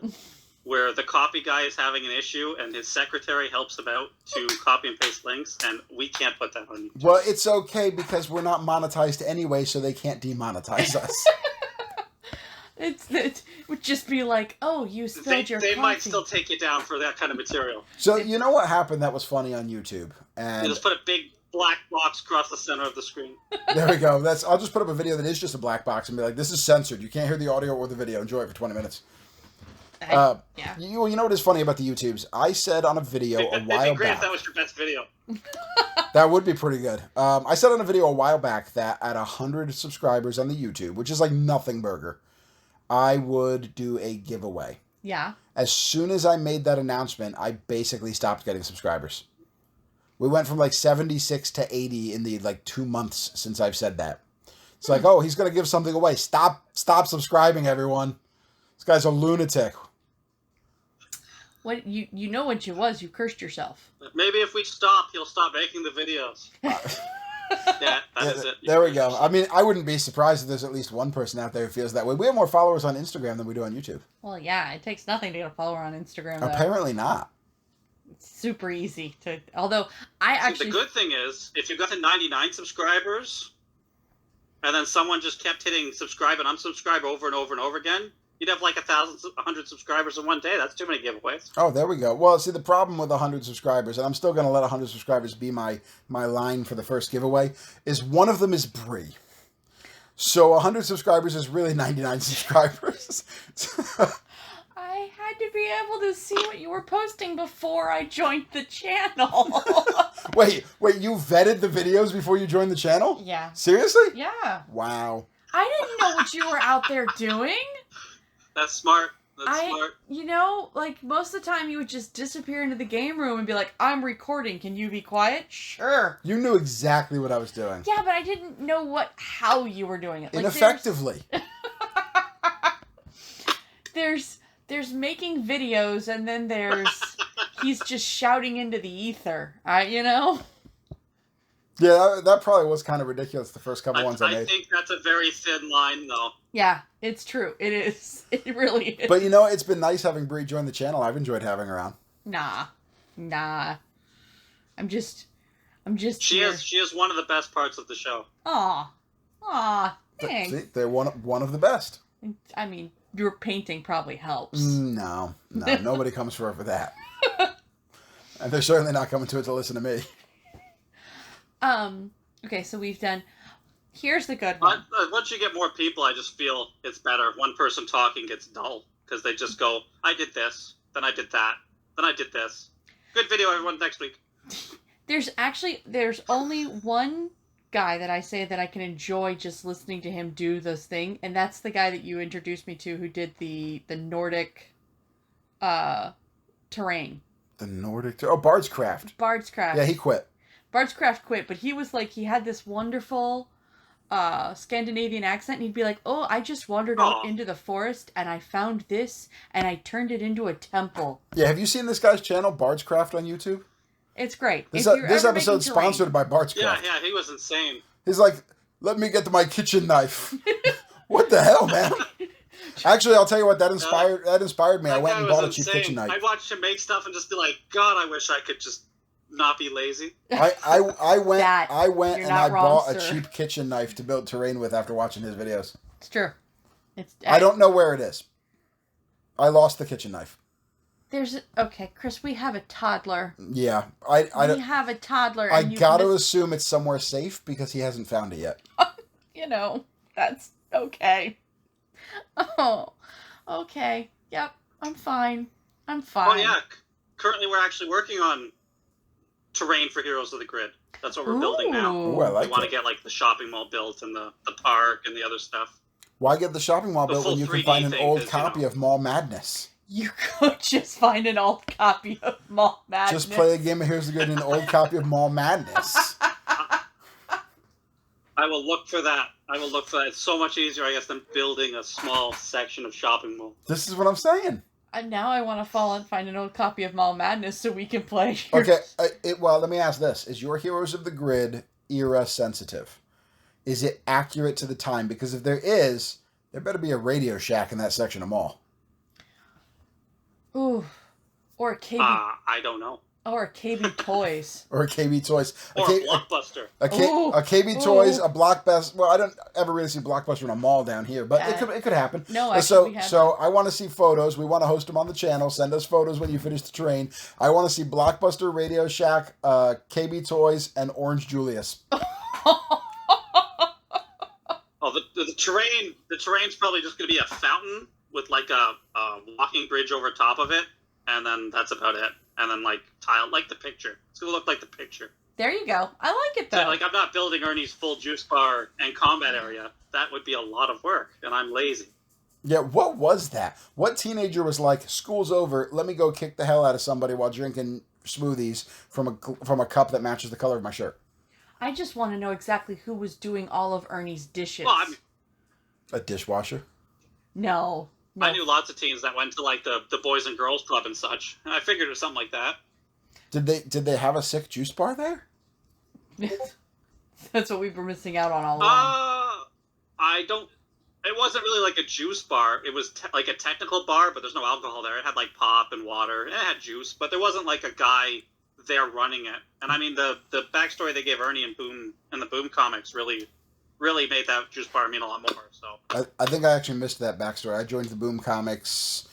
where the copy guy is having an issue and his secretary helps him out to copy and paste links, and we can't put that on YouTube. Well, it's okay because we're not monetized anyway, so they can't demonetize us. It would just be like, oh, you spilled your coffee. They might still take you down for that kind of material. So you know what happened that was funny on YouTube? And you just put a big black box across the center of the screen. There we go. I'll just put up a video that is just a black box and be like, this is censored. You can't hear the audio or the video. Enjoy it for 20 minutes. Yeah. You know what is funny about the YouTubes? I said on a video a while back. It'd be great if that was your best video. That would be pretty good. I said on a video a while back that at 100 subscribers on the YouTube, which is like nothing burger, I would do a giveaway. Yeah. As soon as I made that announcement, I basically stopped getting subscribers. We went from like 76 to 80 in the like 2 months since I've said that. It's like, oh, he's going to give something away. Stop subscribing, everyone. This guy's a lunatic. What you know what you was? You cursed yourself. Maybe if we stop, he'll stop making the videos. That is it. There we go. I mean, I wouldn't be surprised if there's at least one person out there who feels that way. We have more followers on Instagram than we do on YouTube. Well, yeah, it takes nothing to get a follower on Instagram, though. Apparently not. It's super easy to... Although, the good thing is, if you got to 99 subscribers, and then someone just kept hitting subscribe and unsubscribe over and over and over again, you'd have like 100 subscribers in one day. That's too many giveaways. Oh, there we go. Well, see, the problem with 100 subscribers, and I'm still going to let 100 subscribers be my line for the first giveaway, is one of them is Brie. So 100 subscribers is really 99 subscribers. I had to be able to see what you were posting before I joined the channel. Wait, you vetted the videos before you joined the channel? Yeah. Seriously? Yeah. Wow. I didn't know what you were out there doing. That's smart. That's smart. You know, like, most of the time you would just disappear into the game room and be like, I'm recording. Can you be quiet? Sure. You knew exactly what I was doing. Yeah, but I didn't know how you were doing it. Like, ineffectively. There's making videos, and then he's just shouting into the ether. You know? Yeah, that probably was kind of ridiculous, the first couple ones I made. I think that's a very thin line, though. Yeah, it's true. It is. It really is. But, you know, it's been nice having Brie join the channel. I've enjoyed having her on. Nah. I'm just She is one of the best parts of the show. Aw, thanks. See, they're one of the best. I mean, your painting probably helps. No, nobody comes for her for that. And they're certainly not coming to it to listen to me. Okay, so we've done... Here's the good one. Once you get more people, I just feel it's better. One person talking gets dull, because they just go, I did this, then I did that, then I did this. Good video, everyone, next week. There's only one guy that I say that I can enjoy just listening to him do this thing, and that's the guy that you introduced me to who did the Nordic terrain. The Nordic... Oh, Bard's Craft. Yeah, he quit. Bard's Craft quit, but he was like, he had this wonderful Scandinavian accent, and he'd be like, oh, I just wandered out into the forest, and I found this, and I turned it into a temple. Yeah, have you seen this guy's channel, Bard's Craft, on YouTube? It's great. This episode's sponsored by Bard's Craft. Yeah, he was insane. He's like, let me get to my kitchen knife. What the hell, man? Actually, I'll tell you what, that inspired me. I went and bought a cheap kitchen knife. I watched him make stuff and just be like, God, I wish I could just not be lazy. I went and I bought a cheap kitchen knife to build terrain with after watching his videos. It's true. I don't know where it is. I lost the kitchen knife. Okay, Chris, we have a toddler. Yeah. We have a toddler. I gotta assume it's somewhere safe because he hasn't found it yet. You know, that's okay. Oh, okay. Yep, I'm fine. Oh, yeah. Currently, we're actually working on terrain for Heroes of the Grid. That's what we're building now. Ooh, I like we want to get like the shopping mall built and the park and the other stuff. Why get the shopping mall built when you can find an old copy of Mall Madness? You could just find an old copy of Mall Madness. Just play a game of Here's the Good and an old copy of Mall Madness. I will look for that. It's so much easier, I guess, than building a small section of shopping mall. This is what I'm saying. And now I want to find an old copy of Mall Madness so we can play. Okay, well, let me ask this. Is your Heroes of the Grid era sensitive? Is it accurate to the time? Because if there is, there better be a Radio Shack in that section of mall. Ooh. Or a KB. I don't know. Or a KB Toys. Or a KB Toys. Or a Blockbuster. A KB Toys, a Blockbuster. Well, I don't ever really see Blockbuster in a mall down here, but it could happen. No, actually, so I want to see photos. We want to host them on the channel. Send us photos when you finish the terrain. I want to see Blockbuster, Radio Shack, KB Toys, and Orange Julius. The terrain's probably just going to be a fountain with like a walking bridge over top of it, and then that's about it. And then like tile, like the picture. It's going to look like the picture. There you go. I like it though. So, like, I'm not building Ernie's full juice bar and combat area. That would be a lot of work, and I'm lazy. Yeah, what was that? What teenager was like, school's over, let me go kick the hell out of somebody while drinking smoothies from a cup that matches the color of my shirt? I just want to know exactly who was doing all of Ernie's dishes. Well, a dishwasher? No. I knew lots of teens that went to like the Boys and Girls Club and such. And I figured it was something like that. Did they have a sick juice bar there? That's what we were missing out on all along. I don't. It wasn't really like a juice bar. It was like a technical bar, but there's no alcohol there. It had like pop and water. And it had juice, but there wasn't like a guy there running it. And I mean, the backstory they gave Ernie and the Boom comics really made that juice bar mean a lot more. So I think I actually missed that backstory. I joined the Boom comics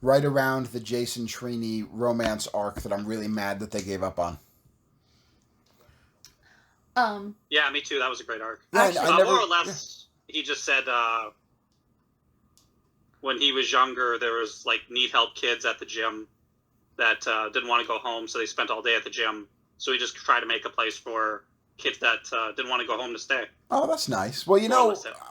right around the Jason Trini romance arc that I'm really mad that they gave up on. Yeah, me too. That was a great arc. Yeah, more or less, he just said when he was younger, there was like need help kids at the gym that didn't want to go home, so they spent all day at the gym. So he just tried to make a place for kids that didn't want to go home to stay. Oh, that's nice. Well,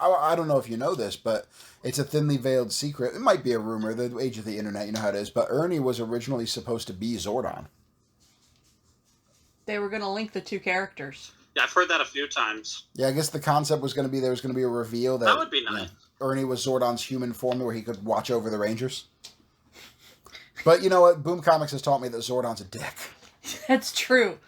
I don't know if you know this, but it's a thinly veiled secret. It might be a rumor, the age of the internet, you know how it is, but Ernie was originally supposed to be Zordon. They were going to link the two characters. Yeah, I've heard that a few times. Yeah, I guess the concept was going to be there was going to be a reveal that would be nice. Ernie was Zordon's human form where he could watch over the Rangers. But you know what? Boom Comics has taught me that Zordon's a dick. That's true.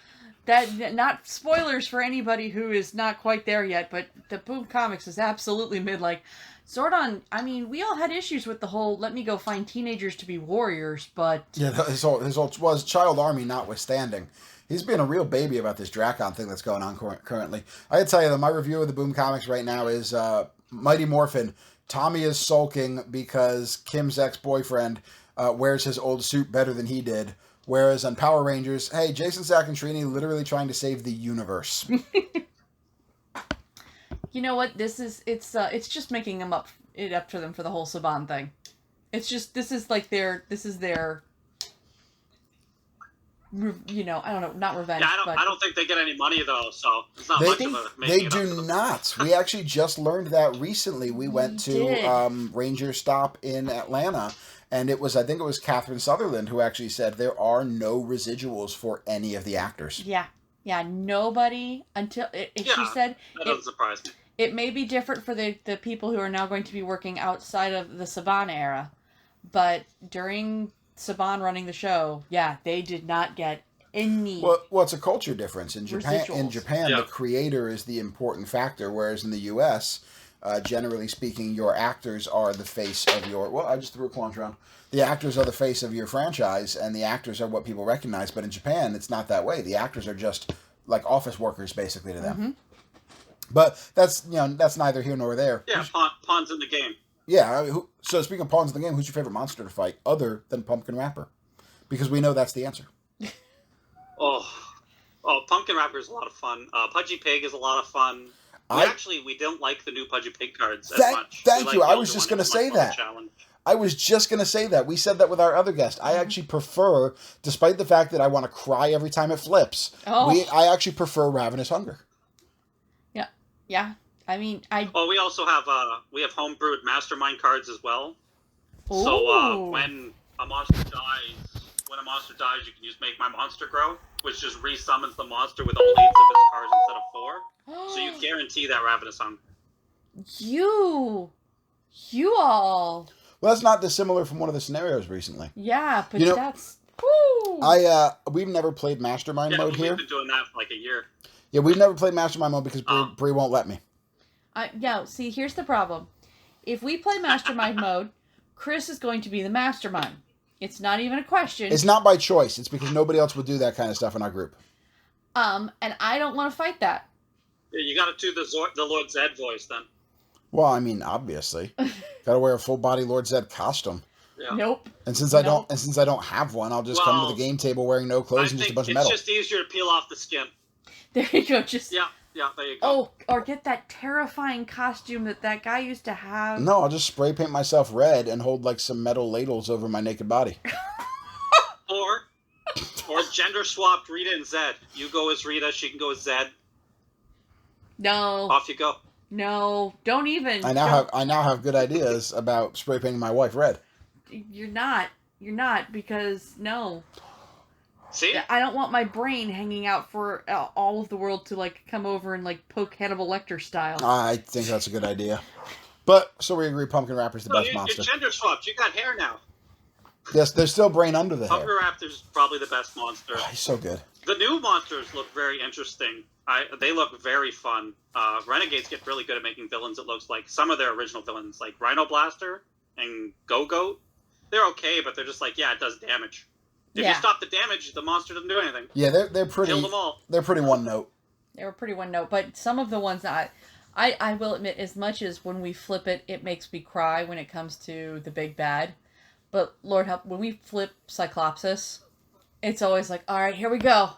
That not spoilers for anybody who is not quite there yet, but the Boom Comics is absolutely like Zordon. I mean, we all had issues with the whole let me go find teenagers to be warriors, but yeah, his whole was child army notwithstanding. He's being a real baby about this Drakon thing that's going on currently. I gotta tell you that my review of the Boom Comics right now is Mighty Morphin. Tommy is sulking because Kim's ex-boyfriend wears his old suit better than he did. Whereas on Power Rangers, hey, Jason Sack and Trini literally trying to save the universe. You know what? It's just making it up to them for the whole Saban thing. It's just this is their you know, I don't know, not revenge. Yeah, I don't think they get any money though, so it's not much of a They do not. We actually just learned that recently. We went to Ranger Stop in Atlanta. And I think it was Catherine Sutherland who actually said there are no residuals for any of the actors. Yeah, nobody until she said that doesn't surprise me. It may be different for the people who are now going to be working outside of the Saban era, but during Saban running the show, yeah, they did not get any. Well, it's a culture difference in Japan. Residuals. In Japan, the creator is the important factor, whereas in the U.S. Generally speaking, your actors are the face of your... Well, I just threw a clunch around. The actors are the face of your franchise, and the actors are what people recognize. But in Japan, it's not that way. The actors are just like office workers, basically, to them. Mm-hmm. But that's neither here nor there. Yeah, pawns in the game. Yeah. So speaking of pawns in the game, who's your favorite monster to fight other than Pumpkin Rapper? Because we know that's the answer. Oh, Pumpkin Rapper is a lot of fun. Pudgy Pig is a lot of fun. We don't like the new Pudgy Pig cards as much. Thank you. I was just going to say that. I was just going to say that. We said that with our other guest. I actually prefer, despite the fact that I want to cry every time it flips, I actually prefer Ravenous Hunger. Yeah. I mean, Well, we also have homebrewed Mastermind cards as well. Ooh. So when a monster dies, when a monster dies, you can use Make My Monster Grow, which just resummons the monster with all 8 of its cards instead of 4. So you guarantee that Ravenous Hunger. You all. Well, that's not dissimilar from one of the scenarios recently. Yeah, but that's... Woo! We've never played Mastermind mode here. We've been doing that for like a year. Yeah, we've never played Mastermind mode because Bree won't let me. See, here's the problem. If we play Mastermind mode, Chris is going to be the mastermind. It's not even a question. It's not by choice. It's because nobody else would do that kind of stuff in our group. And I don't want to fight that. Yeah, you got to do the Lord Zed voice then. Well, I mean, obviously, got to wear a full body Lord Zed costume. Yeah. Nope. And since I don't have one, I'll just come to the game table wearing no clothes and just a bunch of metal. It's just easier to peel off the skin. There you go. Yeah, there you go. Oh, or get that terrifying costume that guy used to have. No, I'll just spray paint myself red and hold like some metal ladles over my naked body. or gender swapped Rita and Zed. You go as Rita, she can go as Zed. No. Off you go. No, don't even. I now have good ideas about spray painting my wife red. You're not because no. See? I don't want my brain hanging out for all of the world to like come over and like poke Hannibal Lecter style. I think that's a good idea. But so we agree, Pumpkin Raptor's the best monster. You're gender swapped. You got hair now. Yes, there's still brain under the hair. Pumpkin Raptor's probably the best monster. Oh, he's so good. The new monsters look very interesting. They look very fun. Renegades get really good at making villains. It looks like some of their original villains, like Rhino Blaster and Go-Goat, they're okay, but they're just like, yeah, it does damage. If you stop the damage, the monster doesn't do anything. Yeah, they're pretty. Kill them all. They're pretty one note. They were pretty one note, but some of the ones that I will admit, as much as when we flip it, it makes me cry when it comes to the big bad. But Lord help, when we flip Cyclopsis, it's always like, all right, here we go.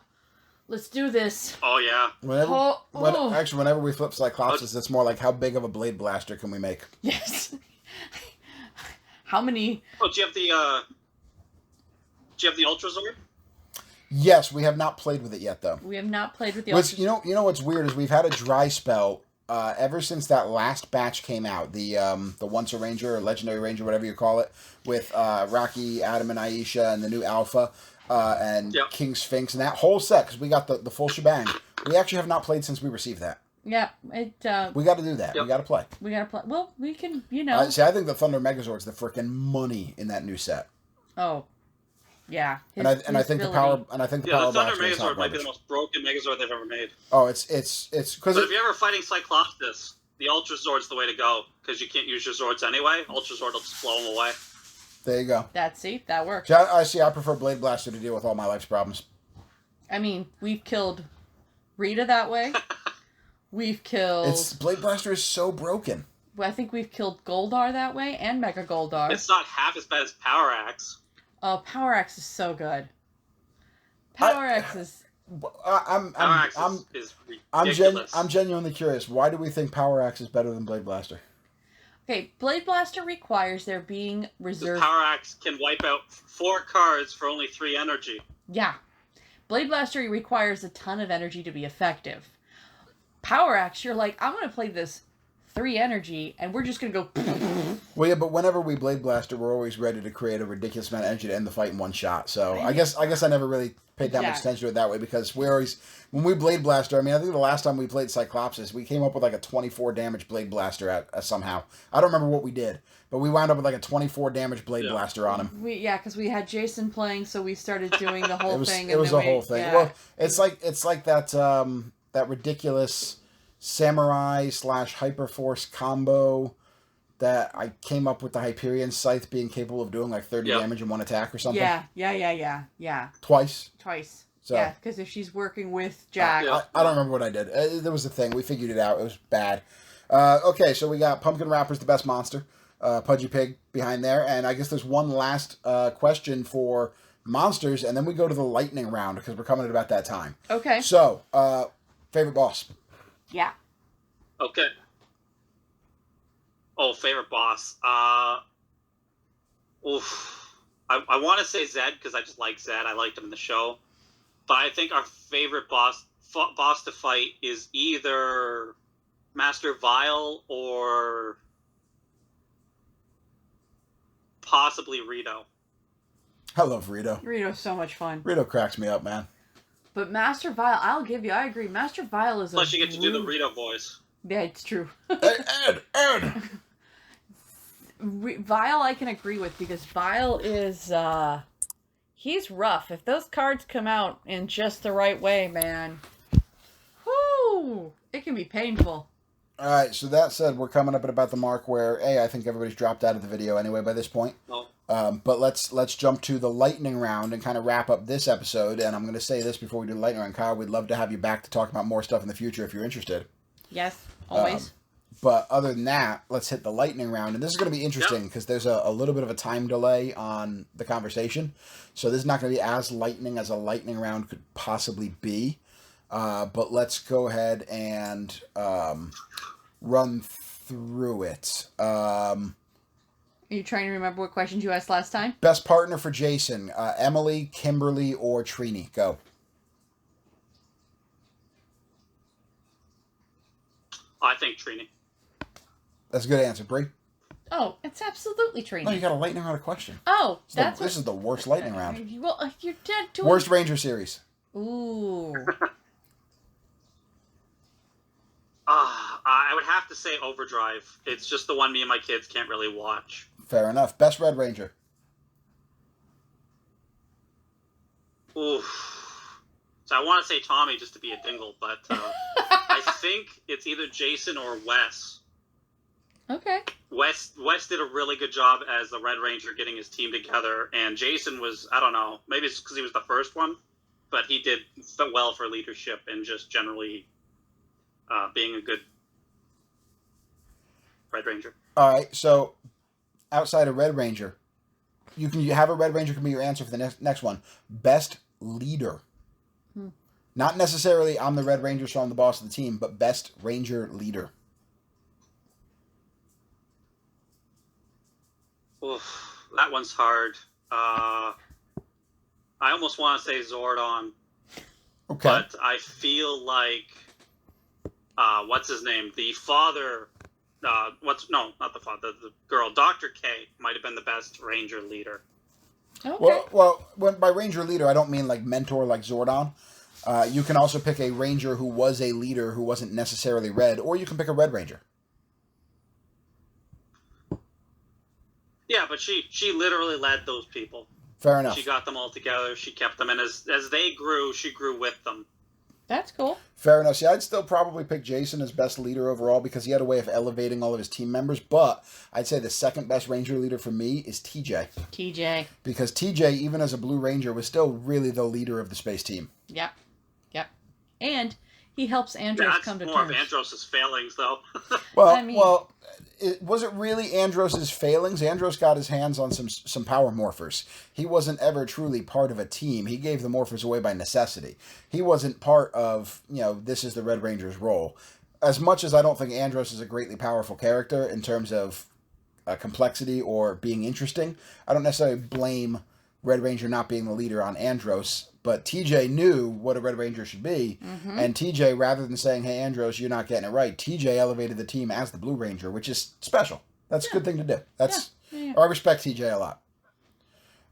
Let's do this. Oh, yeah. Whenever we flip Cyclopsis, it's more like, how big of a Blade Blaster can we make? Yes. How many... Oh, do you have the Ultra Zord? Yes, we have not played with it yet, though. We have not played with the Ultra Zord. You know what's weird is we've had a dry spell ever since that last batch came out. The Once a Ranger or Legendary Ranger, whatever you call it, with Rocky, Adam, and Aisha, and the new Alpha. And King Sphinx and that whole set, because we got the full shebang. We actually have not played since we received that. Yeah, we got to do that. Yep. We got to play. Well, we can, see, I think the Thunder Megazord's the freaking money in that new set. Oh, yeah. I think the power. And I think the power. The Thunder Megazord might be the most broken Megazord they've ever made. Oh, it's because. But if you're ever fighting Cyclopsis, the Ultra Zord's the way to go, because you can't use your Zords anyway. Ultra Zord will just blow them away. There you go. That works. I prefer Blade Blaster to deal with all my life's problems. I mean, we've killed Rita that way. We've killed... Blade Blaster is so broken. I think we've killed Goldar that way, and Mega Goldar. It's not half as bad as Power Axe. Oh, Power Axe is so good. Power Axe is... I'm genuinely curious. Why do we think Power Axe is better than Blade Blaster? Okay, Blade Blaster requires there being reserve... Power Axe can wipe out 4 cards for only 3 energy. Yeah. Blade Blaster requires a ton of energy to be effective. Power Axe, you're like, I'm going to play this 3 energy, and we're just going to go... Well, yeah, but whenever we Blade Blaster, we're always ready to create a ridiculous amount of energy to end the fight in one shot. So I guess I never really paid that much attention to it that way, because we always... When we Blade Blaster, I mean, I think the last time we played Cyclopsis, we came up with like a 24 damage Blade Blaster somehow. I don't remember what we did, but we wound up with like a 24 damage Blade Blaster on him. Because we had Jason playing, so we started doing the whole thing. It was a whole thing. Yeah. Well, it's like that that ridiculous Samurai / Hyperforce combo that I came up with, the Hyperion Scythe being capable of doing like 30 damage in one attack or something. Yeah. Twice. So, yeah, because if she's working with Jack... I don't remember what I did. There was a thing. We figured it out. It was bad. Okay, so we got Pumpkin Raptor's the best monster. Pudgy Pig behind there. And I guess there's one last question for monsters, and then we go to the lightning round, because we're coming at about that time. Okay. So, favorite boss? Yeah. Okay. Oh, favorite boss. Oof. I want to say Zed, because I just like Zed. I liked him in the show. But I think our favorite boss to fight is either Master Vile or possibly Rito. I love Rito. Rito's so much fun. Rito cracks me up, man. But Master Vile, I agree. Master Vile is Plus, you get to do the Rito voice. Yeah, it's true. Hey, Ed! Vile I can agree with, because Vile is, he's rough. If those cards come out in just the right way, man, whoo, it can be painful. All right, so that said, we're coming up at about the mark where, I think everybody's dropped out of the video anyway by this point. No. But let's jump to the lightning round and kind of wrap up this episode. And I'm going to say this before we do the lightning round. Kyle, we'd love to have you back to talk about more stuff in the future if you're interested. Yes, always. But other than that, let's hit the lightning round. And this is going to be interesting because there's a little bit of a time delay on the conversation. So this is not going to be as lightning as a lightning round could possibly be. But let's go ahead and run through it. Are you trying to remember what questions you asked last time? Best partner for Jason, Emily, Kimberly, or Trini? Go. I think Trini. That's a good answer, Bree. Oh, it's absolutely Trini. No, you got a lightning round question. Oh, that's this is the worst lightning round. Well, you're dead to Worst Ranger series. Ooh. I would have to say Overdrive. It's just the one me and my kids can't really watch. Fair enough. Best Red Ranger. Oof. So I want to say Tommy just to be a dingle, but I think it's either Jason or Wes. Okay. Wes did a really good job as the Red Ranger getting his team together, and Jason was, I don't know, maybe it's because he was the first one, but he did well for leadership and just generally being a good Red Ranger. All right, so outside of Red Ranger, you have a Red Ranger can be your answer for the next one. Best leader. Not necessarily I'm the Red Ranger, so I'm the boss of the team, but best Ranger leader. Oof, that one's hard. I almost want to say Zordon. Okay. But I feel like, what's his name? The father, not the father, the girl, Dr. K might have been the best Ranger leader. Okay. Well, by Ranger leader, I don't mean like mentor like Zordon. You can also pick a Ranger who was a leader who wasn't necessarily red, or you can pick a Red Ranger. Yeah, but she literally led those people. Fair enough. She got them all together. She kept them, and as they grew, she grew with them. That's cool. Fair enough. See, I'd still probably pick Jason as best leader overall because he had a way of elevating all of his team members. But I'd say the second best Ranger leader for me is TJ. TJ. Because TJ, even as a Blue Ranger, was still really the leader of the space team. Yep. And he helps Andros come to terms. That's more of Andros' failings, though. Was it really Andros' failings? Andros got his hands on some power morphers. He wasn't ever truly part of a team. He gave the morphers away by necessity. He wasn't part of, this is the Red Ranger's role. As much as I don't think Andros is a greatly powerful character in terms of complexity or being interesting, I don't necessarily blame Red Ranger not being the leader on Andros, but TJ knew what a Red Ranger should be, and TJ, rather than saying, hey, Andros, you're not getting it right, TJ elevated the team as the Blue Ranger, which is special. That's a good thing to do. I respect TJ a lot.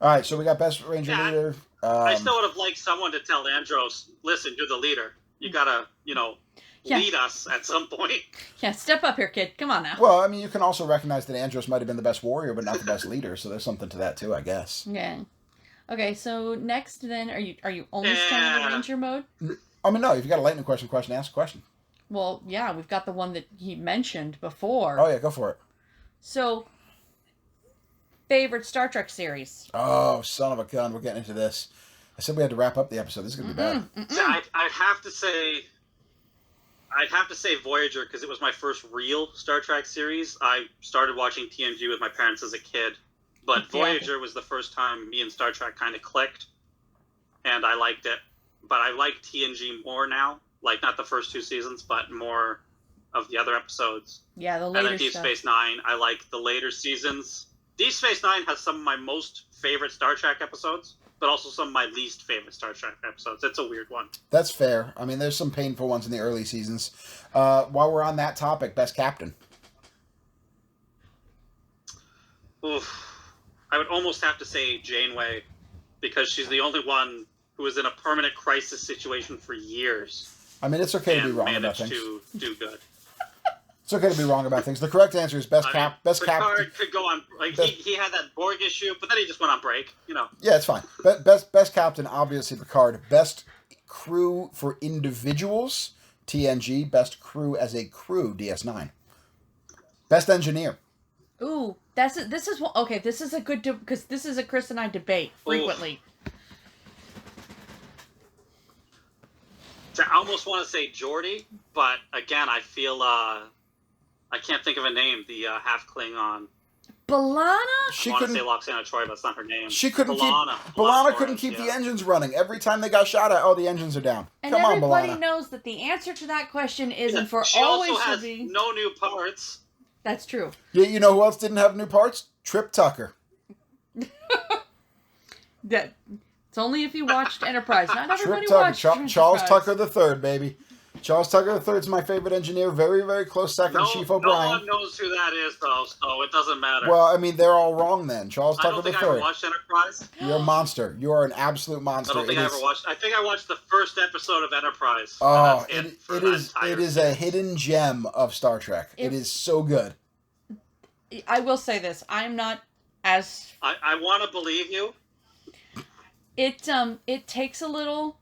All right, so we got best Ranger leader. I still would have liked someone to tell Andros, listen, you're the leader. You gotta, lead us at some point. Yeah, step up here, kid. Come on now. Well, I mean, you can also recognize that Andros might have been the best warrior, but not the best leader, so there's something to that too, I guess. Yeah. Okay, so next then, are you only staying in the Ranger mode? I mean, no, if you got a lightning question, ask a question. Well, yeah, we've got the one that he mentioned before. Oh, yeah, go for it. So, favorite Star Trek series? Oh, son of a gun, we're getting into this. I said we had to wrap up the episode. This is going to be bad. I'd have to say Voyager because it was my first real Star Trek series. I started watching TNG with my parents as a kid. But Voyager was the first time me and Star Trek kind of clicked, and I liked it. But I like TNG more now. Like, not the first 2 seasons, but more of the other episodes. Yeah, the later And then Deep Space Nine, I like the later seasons. Deep Space Nine has some of my most favorite Star Trek episodes, but also some of my least favorite Star Trek episodes. It's a weird one. That's fair. I mean, there's some painful ones in the early seasons. While we're on that topic, best captain. Oof. I would almost have to say Janeway, because she's the only one who was in a permanent crisis situation for years. I mean, it's okay to be wrong about things. To do good. It's okay to be wrong about things. The correct answer is best captain. Picard could go on. Like he had that Borg issue, but then he just went on break. Yeah, it's fine. Best captain, obviously Picard. Best crew for individuals, TNG. Best crew as a crew, DS9. Best engineer. Ooh, this is a good because this is a Chris and I debate frequently. Ooh. I almost want to say Geordi, but again, I feel I can't think of a name. The half Klingon. B'Elanna? I want to say Loxana Troy, but that's not her name. B'Elanna couldn't keep the engines running. Every time they got shot at, the engines are down. And Come on, B'Elanna. everybody knows that the answer to that question is and for she always also has should be. no new parts. That's true. Yeah, you know who else didn't have new parts? Trip Tucker. It's only if you watched Enterprise. Not everybody Trip watched Tucker. Enterprise. Charles Tucker III, baby. Charles Tucker III is my favorite engineer. Very, very close second, Chief O'Brien. No one knows who that is, though, so it doesn't matter. Well, I mean, they're all wrong then. Charles Tucker III. I don't think I ever watched Enterprise. You're a monster. You are an absolute monster. I don't think I ever watched. I think I watched the first episode of Enterprise. Oh, it is a hidden gem of Star Trek. It is so good. I will say this. I'm not as... I want to believe you. It takes a little...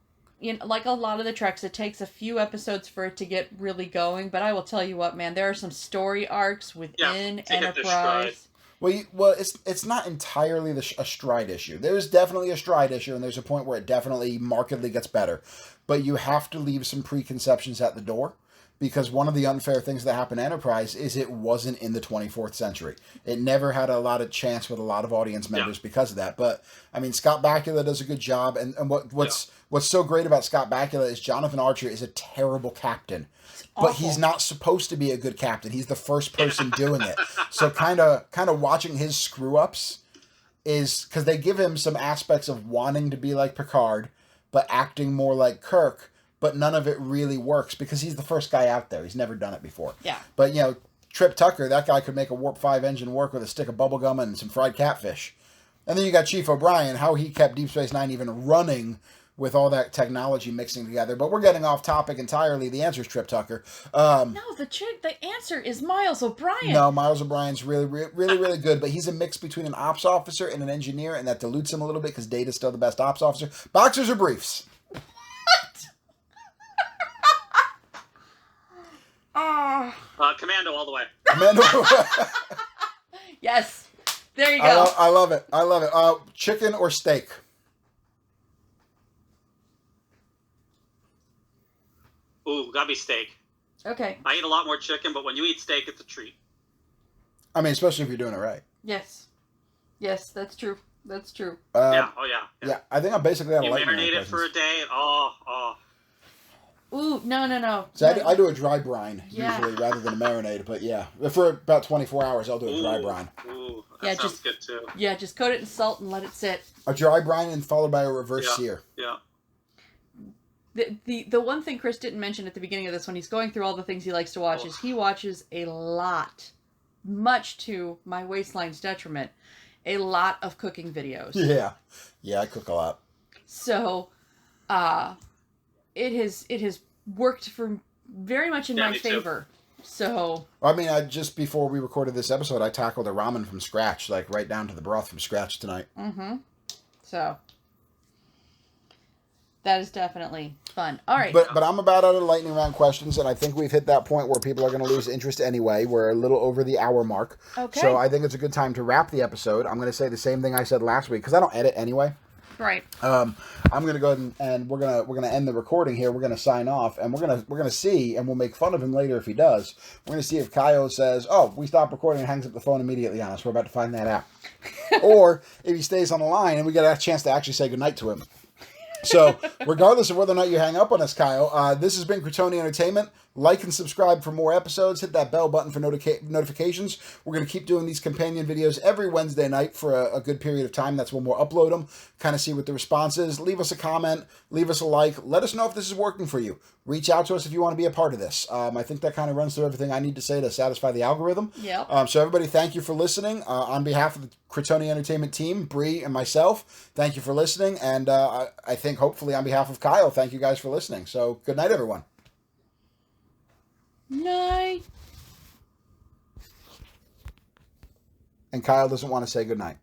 like a lot of the Treks, it takes a few episodes for it to get really going. But I will tell you what, man, there are some story arcs within Enterprise. Well, it's not entirely a stride issue. There's definitely a stride issue, and there's a point where it definitely markedly gets better. But you have to leave some preconceptions at the door. Because one of the unfair things that happened to Enterprise is it wasn't in the 24th century. It never had a lot of chance with a lot of audience members because of that. But, I mean, Scott Bakula does a good job. And what's so great about Scott Bakula is Jonathan Archer is a terrible captain. But he's not supposed to be a good captain. He's the first person doing it. So kind of watching his screw-ups is... Because they give him some aspects of wanting to be like Picard, but acting more like Kirk. But none of it really works because he's the first guy out there. He's never done it before. Yeah. But, Trip Tucker, that guy could make a Warp 5 engine work with a stick of bubblegum and some fried catfish. And then you got Chief O'Brien, how he kept Deep Space Nine even running with all that technology mixing together. But we're getting off topic entirely. The answer is Trip Tucker. No, the answer is Miles O'Brien. No, Miles O'Brien's really, really, really good. But he's a mix between an ops officer and an engineer, and that dilutes him a little bit because Data's still the best ops officer. Boxers or briefs? Commando all the way. Commando. Yes. There you go. I love it. Chicken or steak? Ooh, gotta be steak. Okay. I eat a lot more chicken, but when you eat steak, it's a treat. I mean, especially if you're doing it right. Yes. Yes, that's true. That's true. Yeah. I think I'm basically on a light marinate it for a day. Oh. Ooh, no. So I do a dry brine usually rather than a marinade, but yeah. For about 24 hours, I'll do a dry brine. Ooh, that sounds good too. Yeah, just coat it in salt and let it sit. A dry brine and followed by a reverse sear. Yeah. The one thing Chris didn't mention at the beginning of this when he's going through all the things he likes to watch is he watches a lot, much to my waistline's detriment, a lot of cooking videos. Yeah, I cook a lot. So, it has worked for very much in my favor. Too. So I mean, just before we recorded this episode, I tackled a ramen from scratch, like right down to the broth from scratch tonight. Mm-hmm. So that is definitely fun. All right. But I'm about out of lightning round questions, and I think we've hit that point where people are going to lose interest anyway. We're a little over the hour mark. Okay. So I think it's a good time to wrap the episode. I'm going to say the same thing I said last week, because I don't edit anyway. Right. I'm going to go ahead and we're going to end the recording here. We're going to sign off, and we're going to see, and we'll make fun of him later if he does. We're going to see if Kyle says, "Oh, we stopped recording," and hangs up the phone immediately on us. We're about to find that out. Or if he stays on the line and we get a chance to actually say goodnight to him. So, regardless of whether or not you hang up on us, Kyle, this has been Critony Entertainment. Like and subscribe for more episodes. Hit that bell button for notifications. We're going to keep doing these companion videos every Wednesday night for a good period of time. That's when we'll upload them. Kind of see what the response is. Leave us a comment. Leave us a like. Let us know if this is working for you. Reach out to us if you want to be a part of this. I think that kind of runs through everything I need to say to satisfy the algorithm. Yeah. So everybody, thank you for listening. On behalf of the Critony Entertainment team, Bree and myself, thank you for listening. And I think hopefully on behalf of Kyle, thank you guys for listening. So good night, everyone. Night. And Kyle doesn't want to say good night.